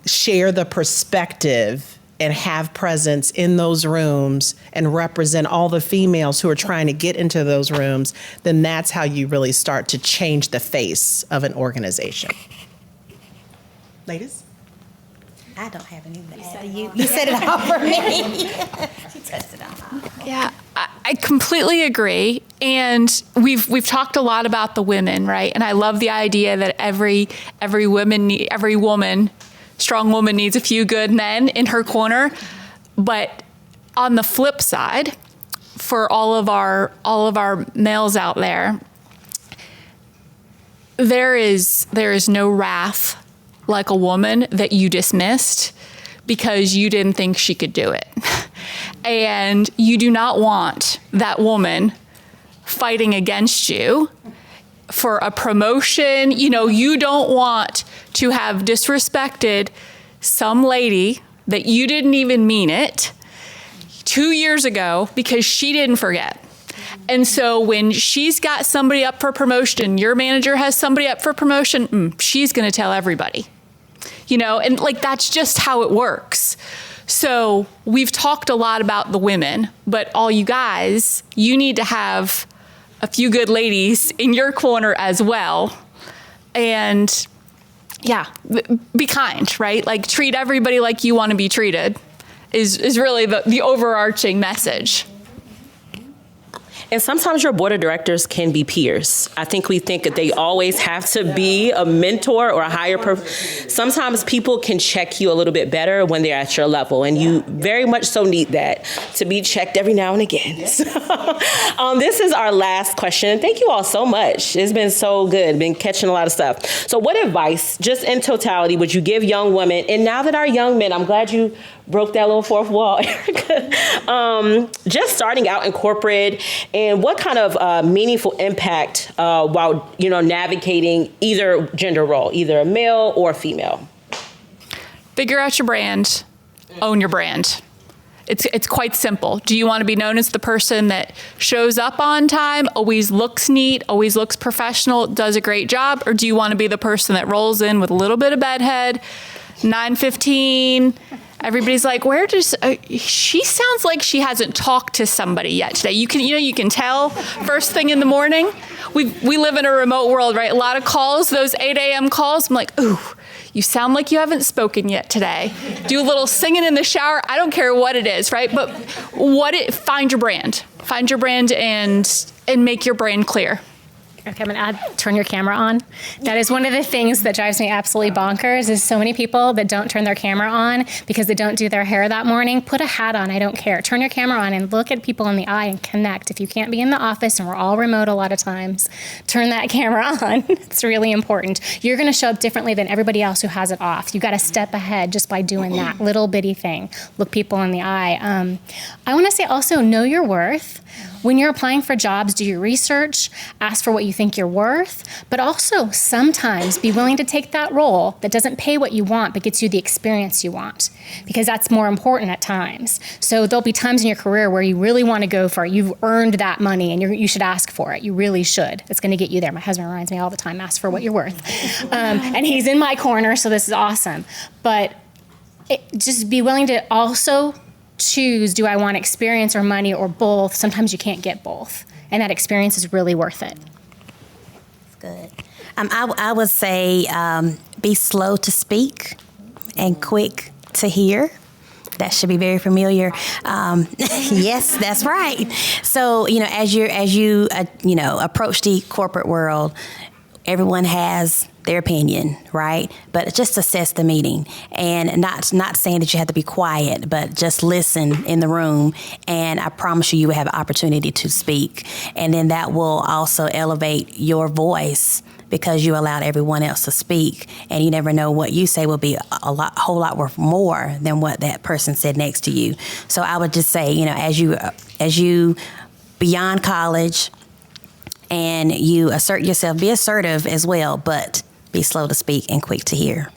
share the perspective and have presence in those rooms and represent all the females who are trying to get into those rooms, then that's how you really start to change the face of an organization. Ladies? I don't have anything to add. You said it all for me. She touched it all. Yeah, I completely agree. And we've talked a lot about the women, right? And I love the idea that every woman, strong woman, needs a few good men in her corner. But on the flip side, for all of our males out there, there is no wrath like a woman that you dismissed because you didn't think she could do it. And you do not want that woman fighting against you for a promotion. You don't want to have disrespected some lady that you didn't even mean it 2 years ago because she didn't forget. And so when she's got somebody up for promotion, your manager has somebody up for promotion, she's going to tell everybody, and that's just how it works. So we've talked a lot about the women, but all you guys, you need to have a few good ladies in your corner as well. And yeah, be kind, right? Like treat everybody like you want to be treated is really the overarching message. And sometimes your board of directors can be peers. I think we think that they always have to be a mentor or a higher sometimes people can check you a little bit better when they're at your level, and you very much so need that to be checked every now and again. So, this is our last question. Thank you all so much. It's been so good. Been catching a lot of stuff. So what advice, just in totality, would you give young women? And now that our young men, I'm glad you broke that little fourth wall, Erica. Just starting out in corporate, and what kind of meaningful impact while navigating either gender role, either a male or a female? Figure out your brand, own your brand. It's quite simple. Do you want to be known as the person that shows up on time, always looks neat, always looks professional, does a great job, or do you want to be the person that rolls in with a little bit of bedhead, 9:15? Everybody's like, where does she sounds like she hasn't talked to somebody yet today. You can tell first thing in the morning. We live in a remote world, right? A lot of calls, those 8 a.m. calls. I'm like, ooh, you sound like you haven't spoken yet today. Do a little singing in the shower. I don't care what it is, right? But find your brand. Find your brand and make your brand clear. Okay, I'm gonna turn your camera on. That is one of the things that drives me absolutely bonkers is so many people that don't turn their camera on because they don't do their hair that morning. Put a hat on, I don't care. Turn your camera on and look at people in the eye and connect. If you can't be in the office, and we're all remote a lot of times, turn that camera on. It's really important. You're gonna show up differently than everybody else who has it off. You gotta step ahead just by doing that little bitty thing. Look people in the eye. I wanna say also, know your worth. When you're applying for jobs, do your research, ask for what you think you're worth, but also sometimes be willing to take that role that doesn't pay what you want but gets you the experience you want, because that's more important at times. So there'll be times in your career where you really want to go for it. You've earned that money and you should ask for it. You really should. It's going to get you there. My husband reminds me all the time, ask for what you're worth. And he's in my corner, so this is awesome. But just be willing to also choose, do I want experience or money or both? Sometimes you can't get both, and that experience is really worth it. That's good. I would say be slow to speak and quick to hear. That should be very familiar. Yes, that's right. So as you approach the corporate world, everyone has their opinion, right? But just assess the meeting, and not saying that you have to be quiet, but just listen in the room, and I promise you will have an opportunity to speak. And then that will also elevate your voice because you allowed everyone else to speak, and you never know what you say will be a whole lot worth more than what that person said next to you. So I would just say, as you beyond college and you assert yourself, be assertive as well, but be slow to speak and quick to hear.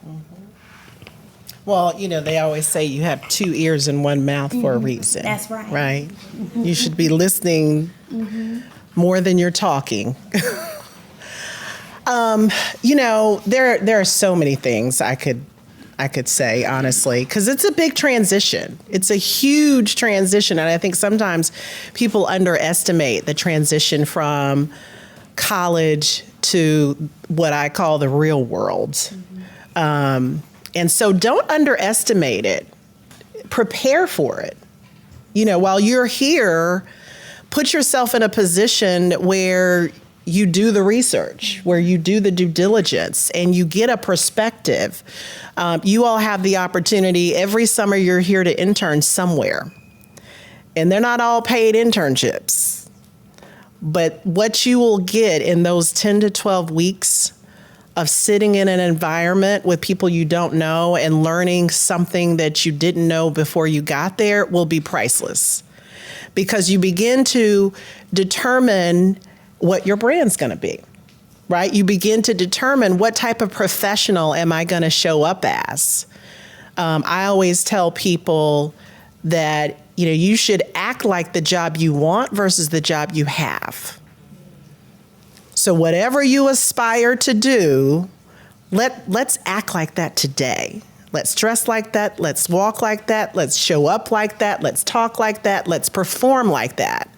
Well, they always say you have 2 ears and 1 mouth for a reason. That's right. Right? You should be listening more than you're talking. There are so many things I could say, honestly, because it's a big transition. It's a huge transition, and I think sometimes people underestimate the transition from college to what I call the real world. And so don't underestimate it. Prepare for it. While you're here, put yourself in a position where you do the research, where you do the due diligence, and you get a perspective. You all have the opportunity. Every summer you're here to intern somewhere. And they're not all paid internships. But what you will get in those 10 to 12 weeks of sitting in an environment with people you don't know and learning something that you didn't know before you got there will be priceless. Because you begin to determine what your brand's going to be, right? You begin to determine what type of professional am I going to show up as. I always tell people that you should act like the job you want versus the job you have. So whatever you aspire to do, let's act like that today. Let's dress like that. Let's walk like that. Let's show up like that. Let's talk like that. Let's perform like that.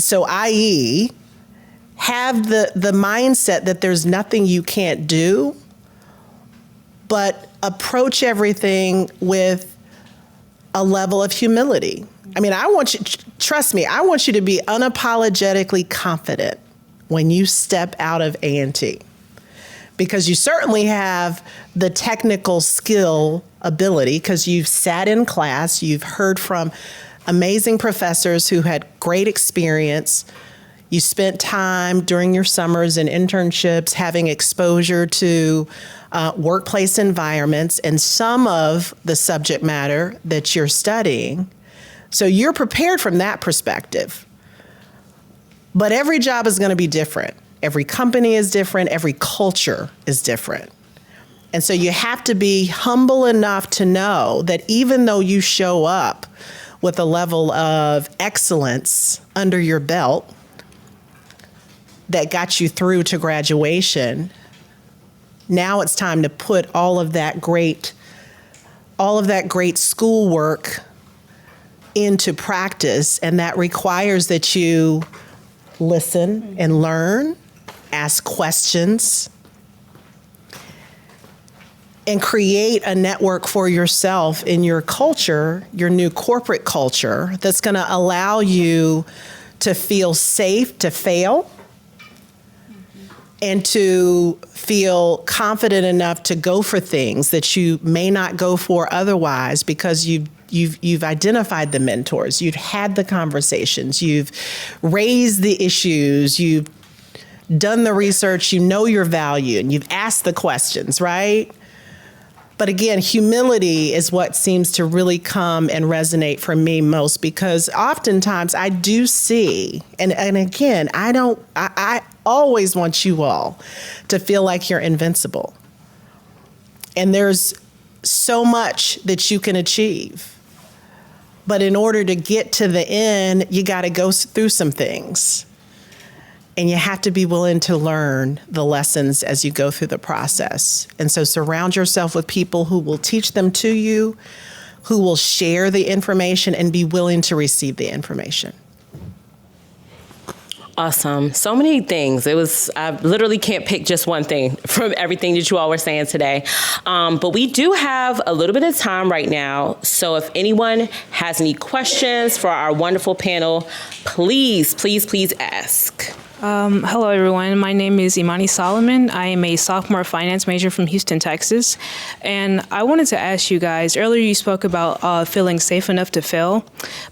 So, i.e., have the mindset that there's nothing you can't do, but approach everything with a level of humility. I mean, I want you, trust me, I want you to be unapologetically confident when you step out of A&T, because you certainly have the technical skill ability, because you've sat in class, you've heard from amazing professors who had great experience. You spent time during your summers and internships having exposure to workplace environments and some of the subject matter that you're studying. So you're prepared from that perspective. But every job is going to be different. Every company is different. Every culture is different. And so you have to be humble enough to know that even though you show up with a level of excellence under your belt that got you through to graduation, now it's time to put all of that great schoolwork into practice, and that requires that you listen and learn, ask questions, and create a network for yourself in your culture, your new corporate culture, that's going to allow you to feel safe to fail and to feel confident enough to go for things that you may not go for otherwise, because you've identified the mentors, you've had the conversations, you've raised the issues, you've done the research, you know your value, and you've asked the questions, right? But again, humility is what seems to really come and resonate for me most, because oftentimes I do see, and again, I always want you all to feel like you're invincible. And there's so much that you can achieve. But in order to get to the end, you got to go through some things. And you have to be willing to learn the lessons as you go through the process. And so surround yourself with people who will teach them to you, who will share the information and be willing to receive the information. Awesome. So many things. I literally can't pick just one thing from everything that you all were saying today. But we do have a little bit of time right now. So if anyone has any questions for our wonderful panel, please, please, please ask. Hello, everyone. My name is Imani Solomon. I am a sophomore finance major from Houston, Texas. And I wanted to ask you guys, earlier you spoke about feeling safe enough to fail,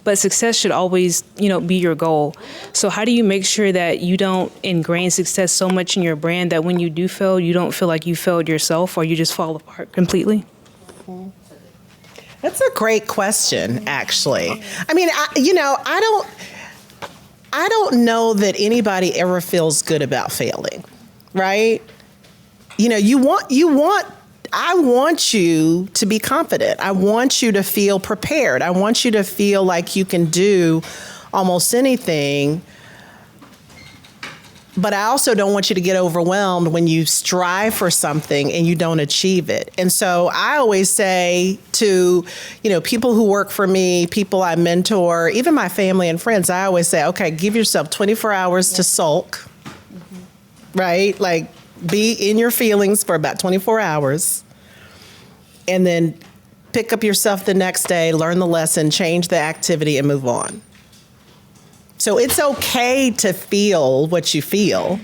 but success should always, be your goal. So how do you make sure that you don't ingrain success so much in your brand that when you do fail, you don't feel like you failed yourself or you just fall apart completely? That's a great question, actually. I mean, I don't know that anybody ever feels good about failing, right? I want you to be confident. I want you to feel prepared. I want you to feel like you can do almost anything. But I also don't want you to get overwhelmed when you strive for something and you don't achieve it. And so I always say to, people who work for me, people I mentor, even my family and friends, I always say, okay, give yourself 24 hours to sulk, right? Like, be in your feelings for about 24 hours, and then pick up yourself the next day, learn the lesson, change the activity, and move on. So it's okay to feel what you feel.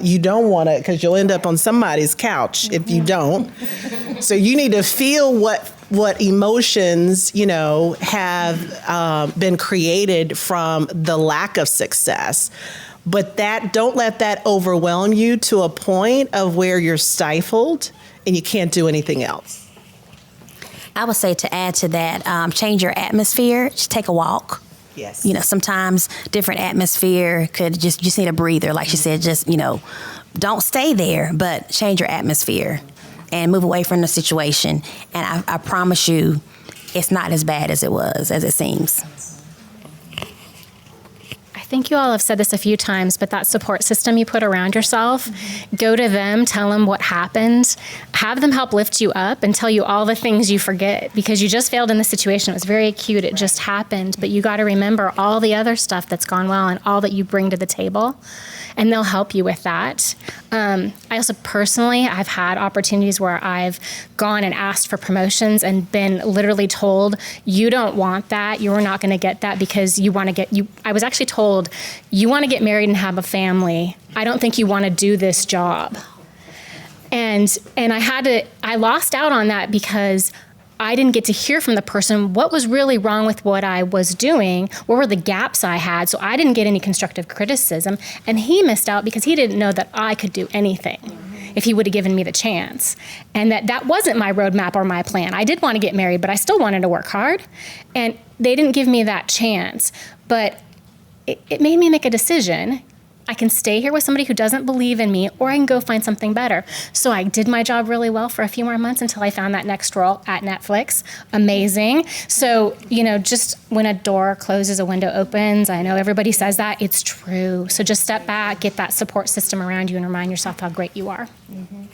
You don't want to, because you'll end up on somebody's couch if you don't. So you need to feel what emotions, have been created from the lack of success. But don't let that overwhelm you to a point of where you're stifled and you can't do anything else. I would say, to add to that, change your atmosphere. Just take a walk. Yes. Sometimes different atmosphere could just need a breather. Like she said, just, don't stay there, but change your atmosphere and move away from the situation. And I promise you, it's not as bad as it seems. I think you all have said this a few times, but that support system you put around yourself, go to them, tell them what happened, have them help lift you up and tell you all the things you forget because you just failed in the situation. It was very acute. It just happened, but you got to remember all the other stuff that's gone well and all that you bring to the table, and they'll help you with that. I also personally, I've had opportunities where I've gone and asked for promotions and been literally told, you don't want that, you're not going to get that because you want to get, I was actually told, you want to get married and have a family. I don't think you want to do this job. And I lost out on that because I didn't get to hear from the person what was really wrong with what I was doing, what were the gaps I had, so I didn't get any constructive criticism, and he missed out because he didn't know that I could do anything if he would have given me the chance, and that wasn't my roadmap or my plan. I did want to get married, but I still wanted to work hard, and they didn't give me that chance, but it made me make a decision. I can stay here with somebody who doesn't believe in me, or I can go find something better. So I did my job really well for a few more months until I found that next role at Netflix. Amazing. So, just when a door closes, a window opens. I know everybody says that. It's true. So just step back, get that support system around you, and remind yourself how great you are. Mm-hmm.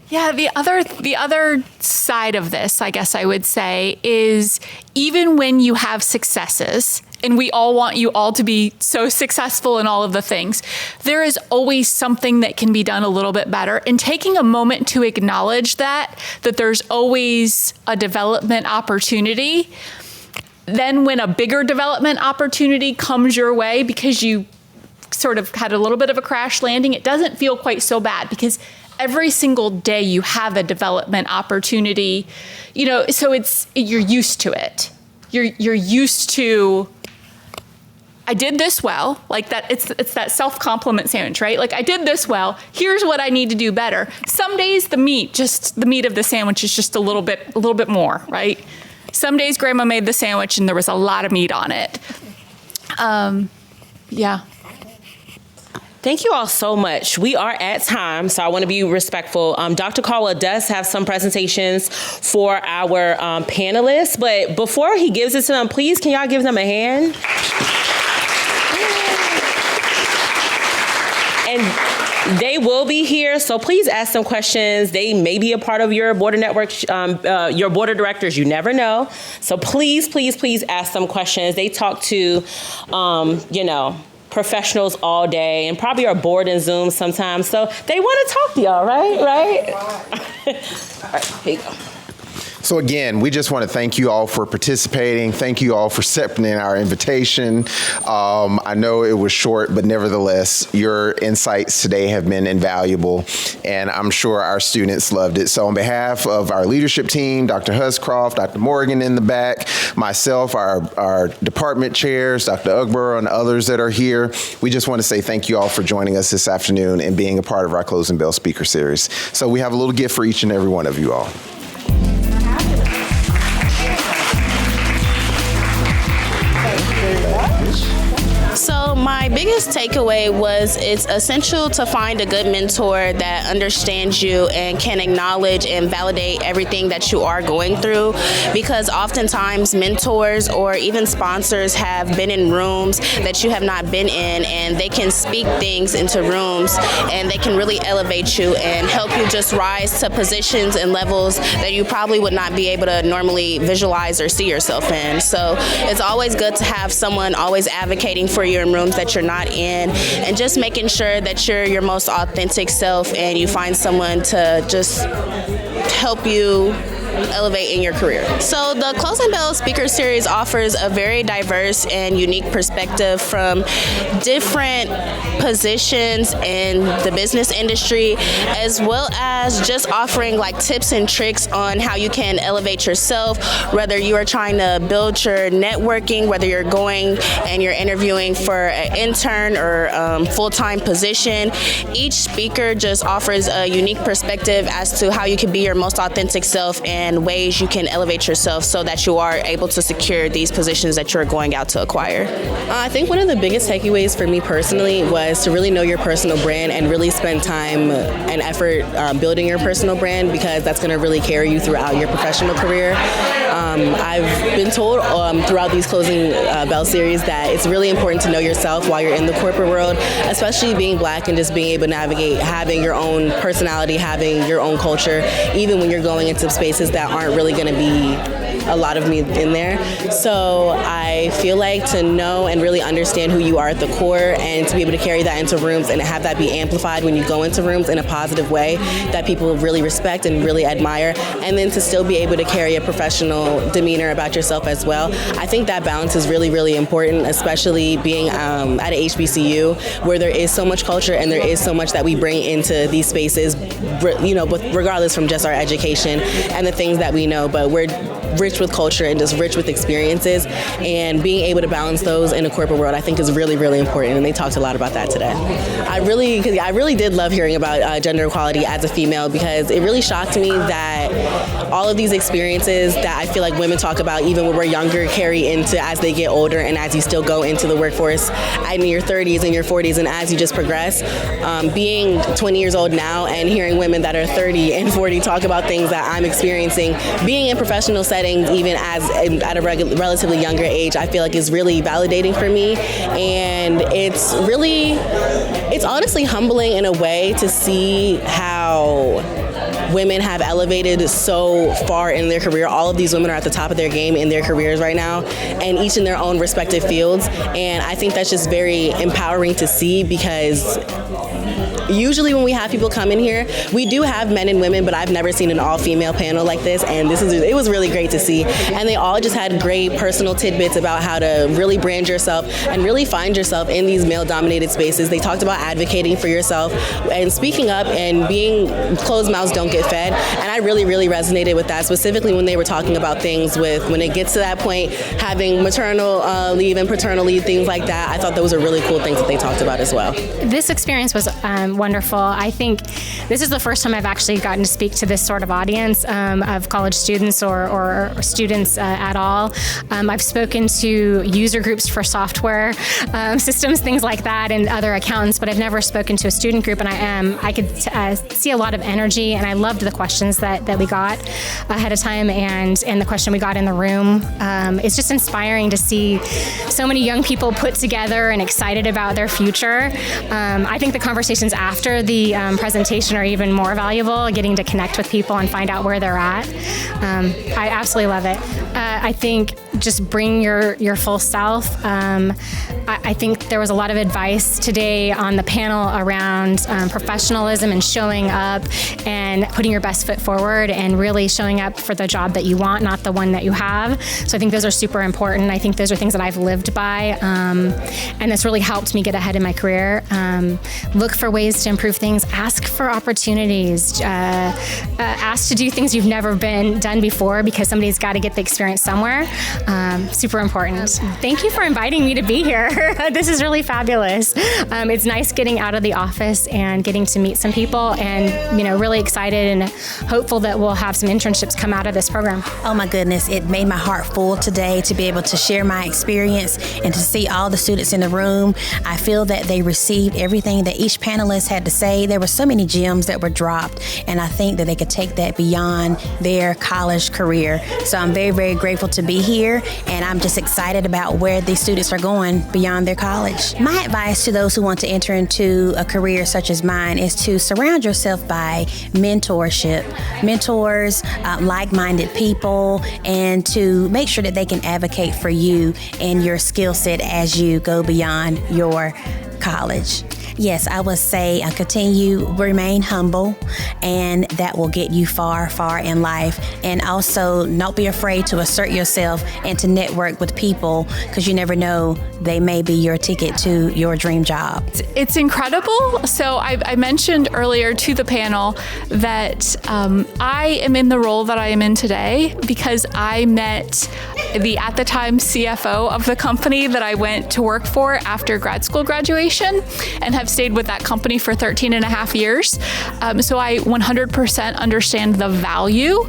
Yeah, the other side of this, I guess I would say, is even when you have successes, and we all want you all to be so successful in all of the things, there is always something that can be done a little bit better. And taking a moment to acknowledge that there's always a development opportunity. Then when a bigger development opportunity comes your way because you sort of had a little bit of a crash landing, it doesn't feel quite so bad because every single day you have a development opportunity, so you're used to it. You're used to, I did this well, like that. It's that self-compliment sandwich, right? Like I did this well. Here's what I need to do better. Some days the meat of the sandwich is just a little bit more, right? Some days Grandma made the sandwich and there was a lot of meat on it. Yeah. Thank you all so much. We are at time, so I want to be respectful. Dr. Caldwell does have some presentations for our panelists, but before he gives it to them, please, can y'all give them a hand? And they will be here, so please ask them questions. They may be a part of your board of network, your board of directors. You never know. So please, please, please ask them questions. They talk to, professionals all day and probably are bored in Zoom sometimes. So they want to talk to y'all, right? All right, here you go. So again, we just want to thank you all for participating. Thank you all for accepting our invitation. I know it was short, but nevertheless, your insights today have been invaluable, and I'm sure our students loved it. So on behalf of our leadership team, Dr. Huscroft, Dr. Morgan in the back, myself, our department chairs, Dr. Ugborough, and others that are here, we just want to say thank you all for joining us this afternoon and being a part of our Closing Bell Speaker Series. So we have a little gift for each and every one of you all. So my biggest takeaway was it's essential to find a good mentor that understands you and can acknowledge and validate everything that you are going through, because oftentimes mentors or even sponsors have been in rooms that you have not been in, and they can speak things into rooms and they can really elevate you and help you just rise to positions and levels that you probably would not be able to normally visualize or see yourself in. So it's always good to have someone always advocating for you in rooms that you're not in, and just making sure that you're your most authentic self and you find someone to just help you elevate in your career. So the Closing Bell Speaker Series offers a very diverse and unique perspective from different positions in the business industry, as well as just offering like tips and tricks on how you can elevate yourself, whether you are trying to build your networking, whether you're going and you're interviewing for an intern or full-time position. Each speaker just offers a unique perspective as to how you can be your most authentic self and and ways you can elevate yourself so that you are able to secure these positions that you're going out to acquire? I think one of the biggest takeaways for me personally was to really know your personal brand and really spend time and effort building your personal brand, because that's going to really carry you throughout your professional career. I've been told throughout these closing bell series that it's really important to know yourself while you're in the corporate world, especially being Black and just being able to navigate having your own personality, having your own culture, even when you're going into spaces that aren't really going to be a lot of me in there. So I feel like to know and really understand who you are at the core, and to be able to carry that into rooms and have that be amplified when you go into rooms in a positive way that people really respect and really admire, and then to still be able to carry a professional demeanor about yourself as well. I think that balance is really, really important, especially being at a HBCU where there is so much culture and there is so much that we bring into these spaces, regardless from just our education and the things that we know, but we're rich with culture and just rich with experiences, and being able to balance those in a corporate world I think is really, really important, and they talked a lot about that today. I really did love hearing about gender equality as a female, because it really shocked me that all of these experiences that I feel like women talk about even when we're younger carry into as they get older and as you still go into the workforce in your 30s and your 40s and as you just progress. Being 20 years old now and hearing women that are 30 and 40 talk about things that I'm experiencing, being in professional settings even at a relatively younger age, I feel like is really validating for me, and it's honestly humbling in a way to see how women have elevated so far in their career. All of these women are at the top of their game in their careers right now, and each in their own respective fields, and I think that's just very empowering to see, because usually when we have people come in here, we do have men and women, but I've never seen an all-female panel like this, and it was really great to see. And they all just had great personal tidbits about how to really brand yourself and really find yourself in these male-dominated spaces. They talked about advocating for yourself and speaking up, and being closed mouths don't get fed. And I really, really resonated with that, specifically when they were talking about things with, when it gets to that point, having maternal leave and paternal leave, things like that. I thought those were really cool things that they talked about as well. This experience was wonderful. I think this is the first time I've actually gotten to speak to this sort of audience of college students or students at all. I've spoken to user groups for software systems, things like that, and other accountants, but I've never spoken to a student group, and I could see a lot of energy, and I loved the questions that we got ahead of time, and the question we got in the room. It's just inspiring to see so many young people put together and excited about their future. I think the conversations after the presentation are even more valuable, getting to connect with people and find out where they're at. I absolutely love it. I think just bring your full self. I think there was a lot of advice today on the panel around professionalism and showing up and putting your best foot forward and really showing up for the job that you want, not the one that you have. So I think those are super important. I think those are things that I've lived by, and it's really helped me get ahead in my career. Look for ways to improve things. Ask for opportunities. Ask to do things you've never done before, because somebody's got to get the experience somewhere. Super important. Thank you for inviting me to be here. This is really fabulous. It's nice getting out of the office and getting to meet some people, and really excited and hopeful that we'll have some internships come out of this program. Oh my goodness, it made my heart full today to be able to share my experience and to see all the students in the room. I feel that they received everything that each panelist had to say. There were so many gems that were dropped, and I think that they could take that beyond their college career. So I'm very, very grateful to be here, and I'm just excited about where these students are going beyond their college. My advice to those who want to enter into a career such as mine is to surround yourself by mentorship, mentors, like-minded people, and to make sure that they can advocate for you and your skill set as you go beyond your college. Yes, I would say continue, remain humble, and that will get you far, far in life. And also, don't be afraid to assert yourself and to network with people, because you never know, they may be your ticket to your dream job. It's incredible. So I mentioned earlier to the panel that I am in the role that I am in today because I met the, at the time, CFO of the company that I went to work for after grad school graduation, and have I've stayed with that company for 13 and a half years. So I 100% understand the value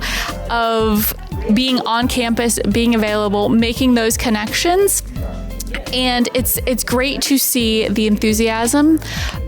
of being on campus, being available, making those connections. And it's great to see the enthusiasm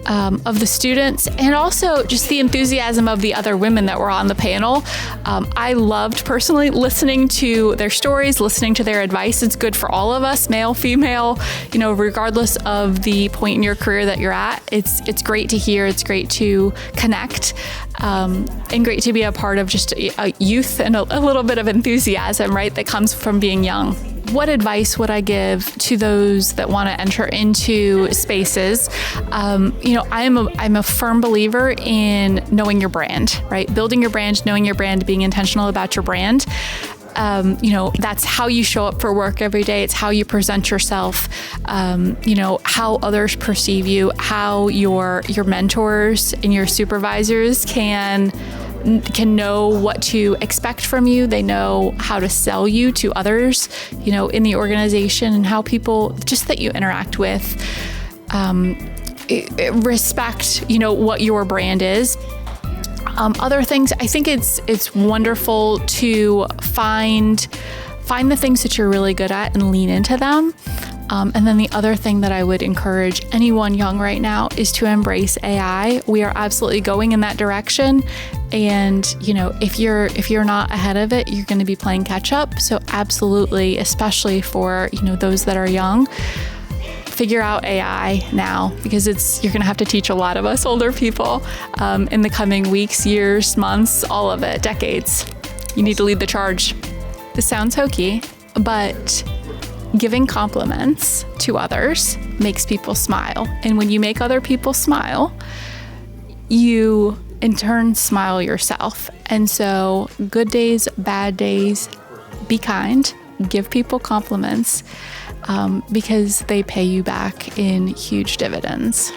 of the students, and also just the enthusiasm of the other women that were on the panel. I loved personally listening to their stories, listening to their advice. It's good for all of us, male, female, regardless of the point in your career that you're at. It's great to hear. It's great to connect, and great to be a part of just a youth and a little bit of enthusiasm, right, that comes from being young. What advice would I give to those that want to enter into spaces? I'm a firm believer in knowing your brand, right? Building your brand, knowing your brand, being intentional about your brand. That's how you show up for work every day. It's how you present yourself, how others perceive you, how your mentors and your supervisors can know what to expect from you. They know how to sell you to others, in the organization, and how people just that you interact with respect, what your brand is. Other things, I think it's wonderful to find the things that you're really good at and lean into them. And then the other thing that I would encourage anyone young right now is to embrace AI. We are absolutely going in that direction. And, if you're not ahead of it, you're going to be playing catch up. So absolutely, especially for, those that are young, figure out AI now, because you're going to have to teach a lot of us older people in the coming weeks, years, months, all of it, decades. You need to lead the charge. This sounds hokey, but giving compliments to others makes people smile. And when you make other people smile, you in turn smile yourself. And so good days, bad days, be kind, give people compliments, because they pay you back in huge dividends.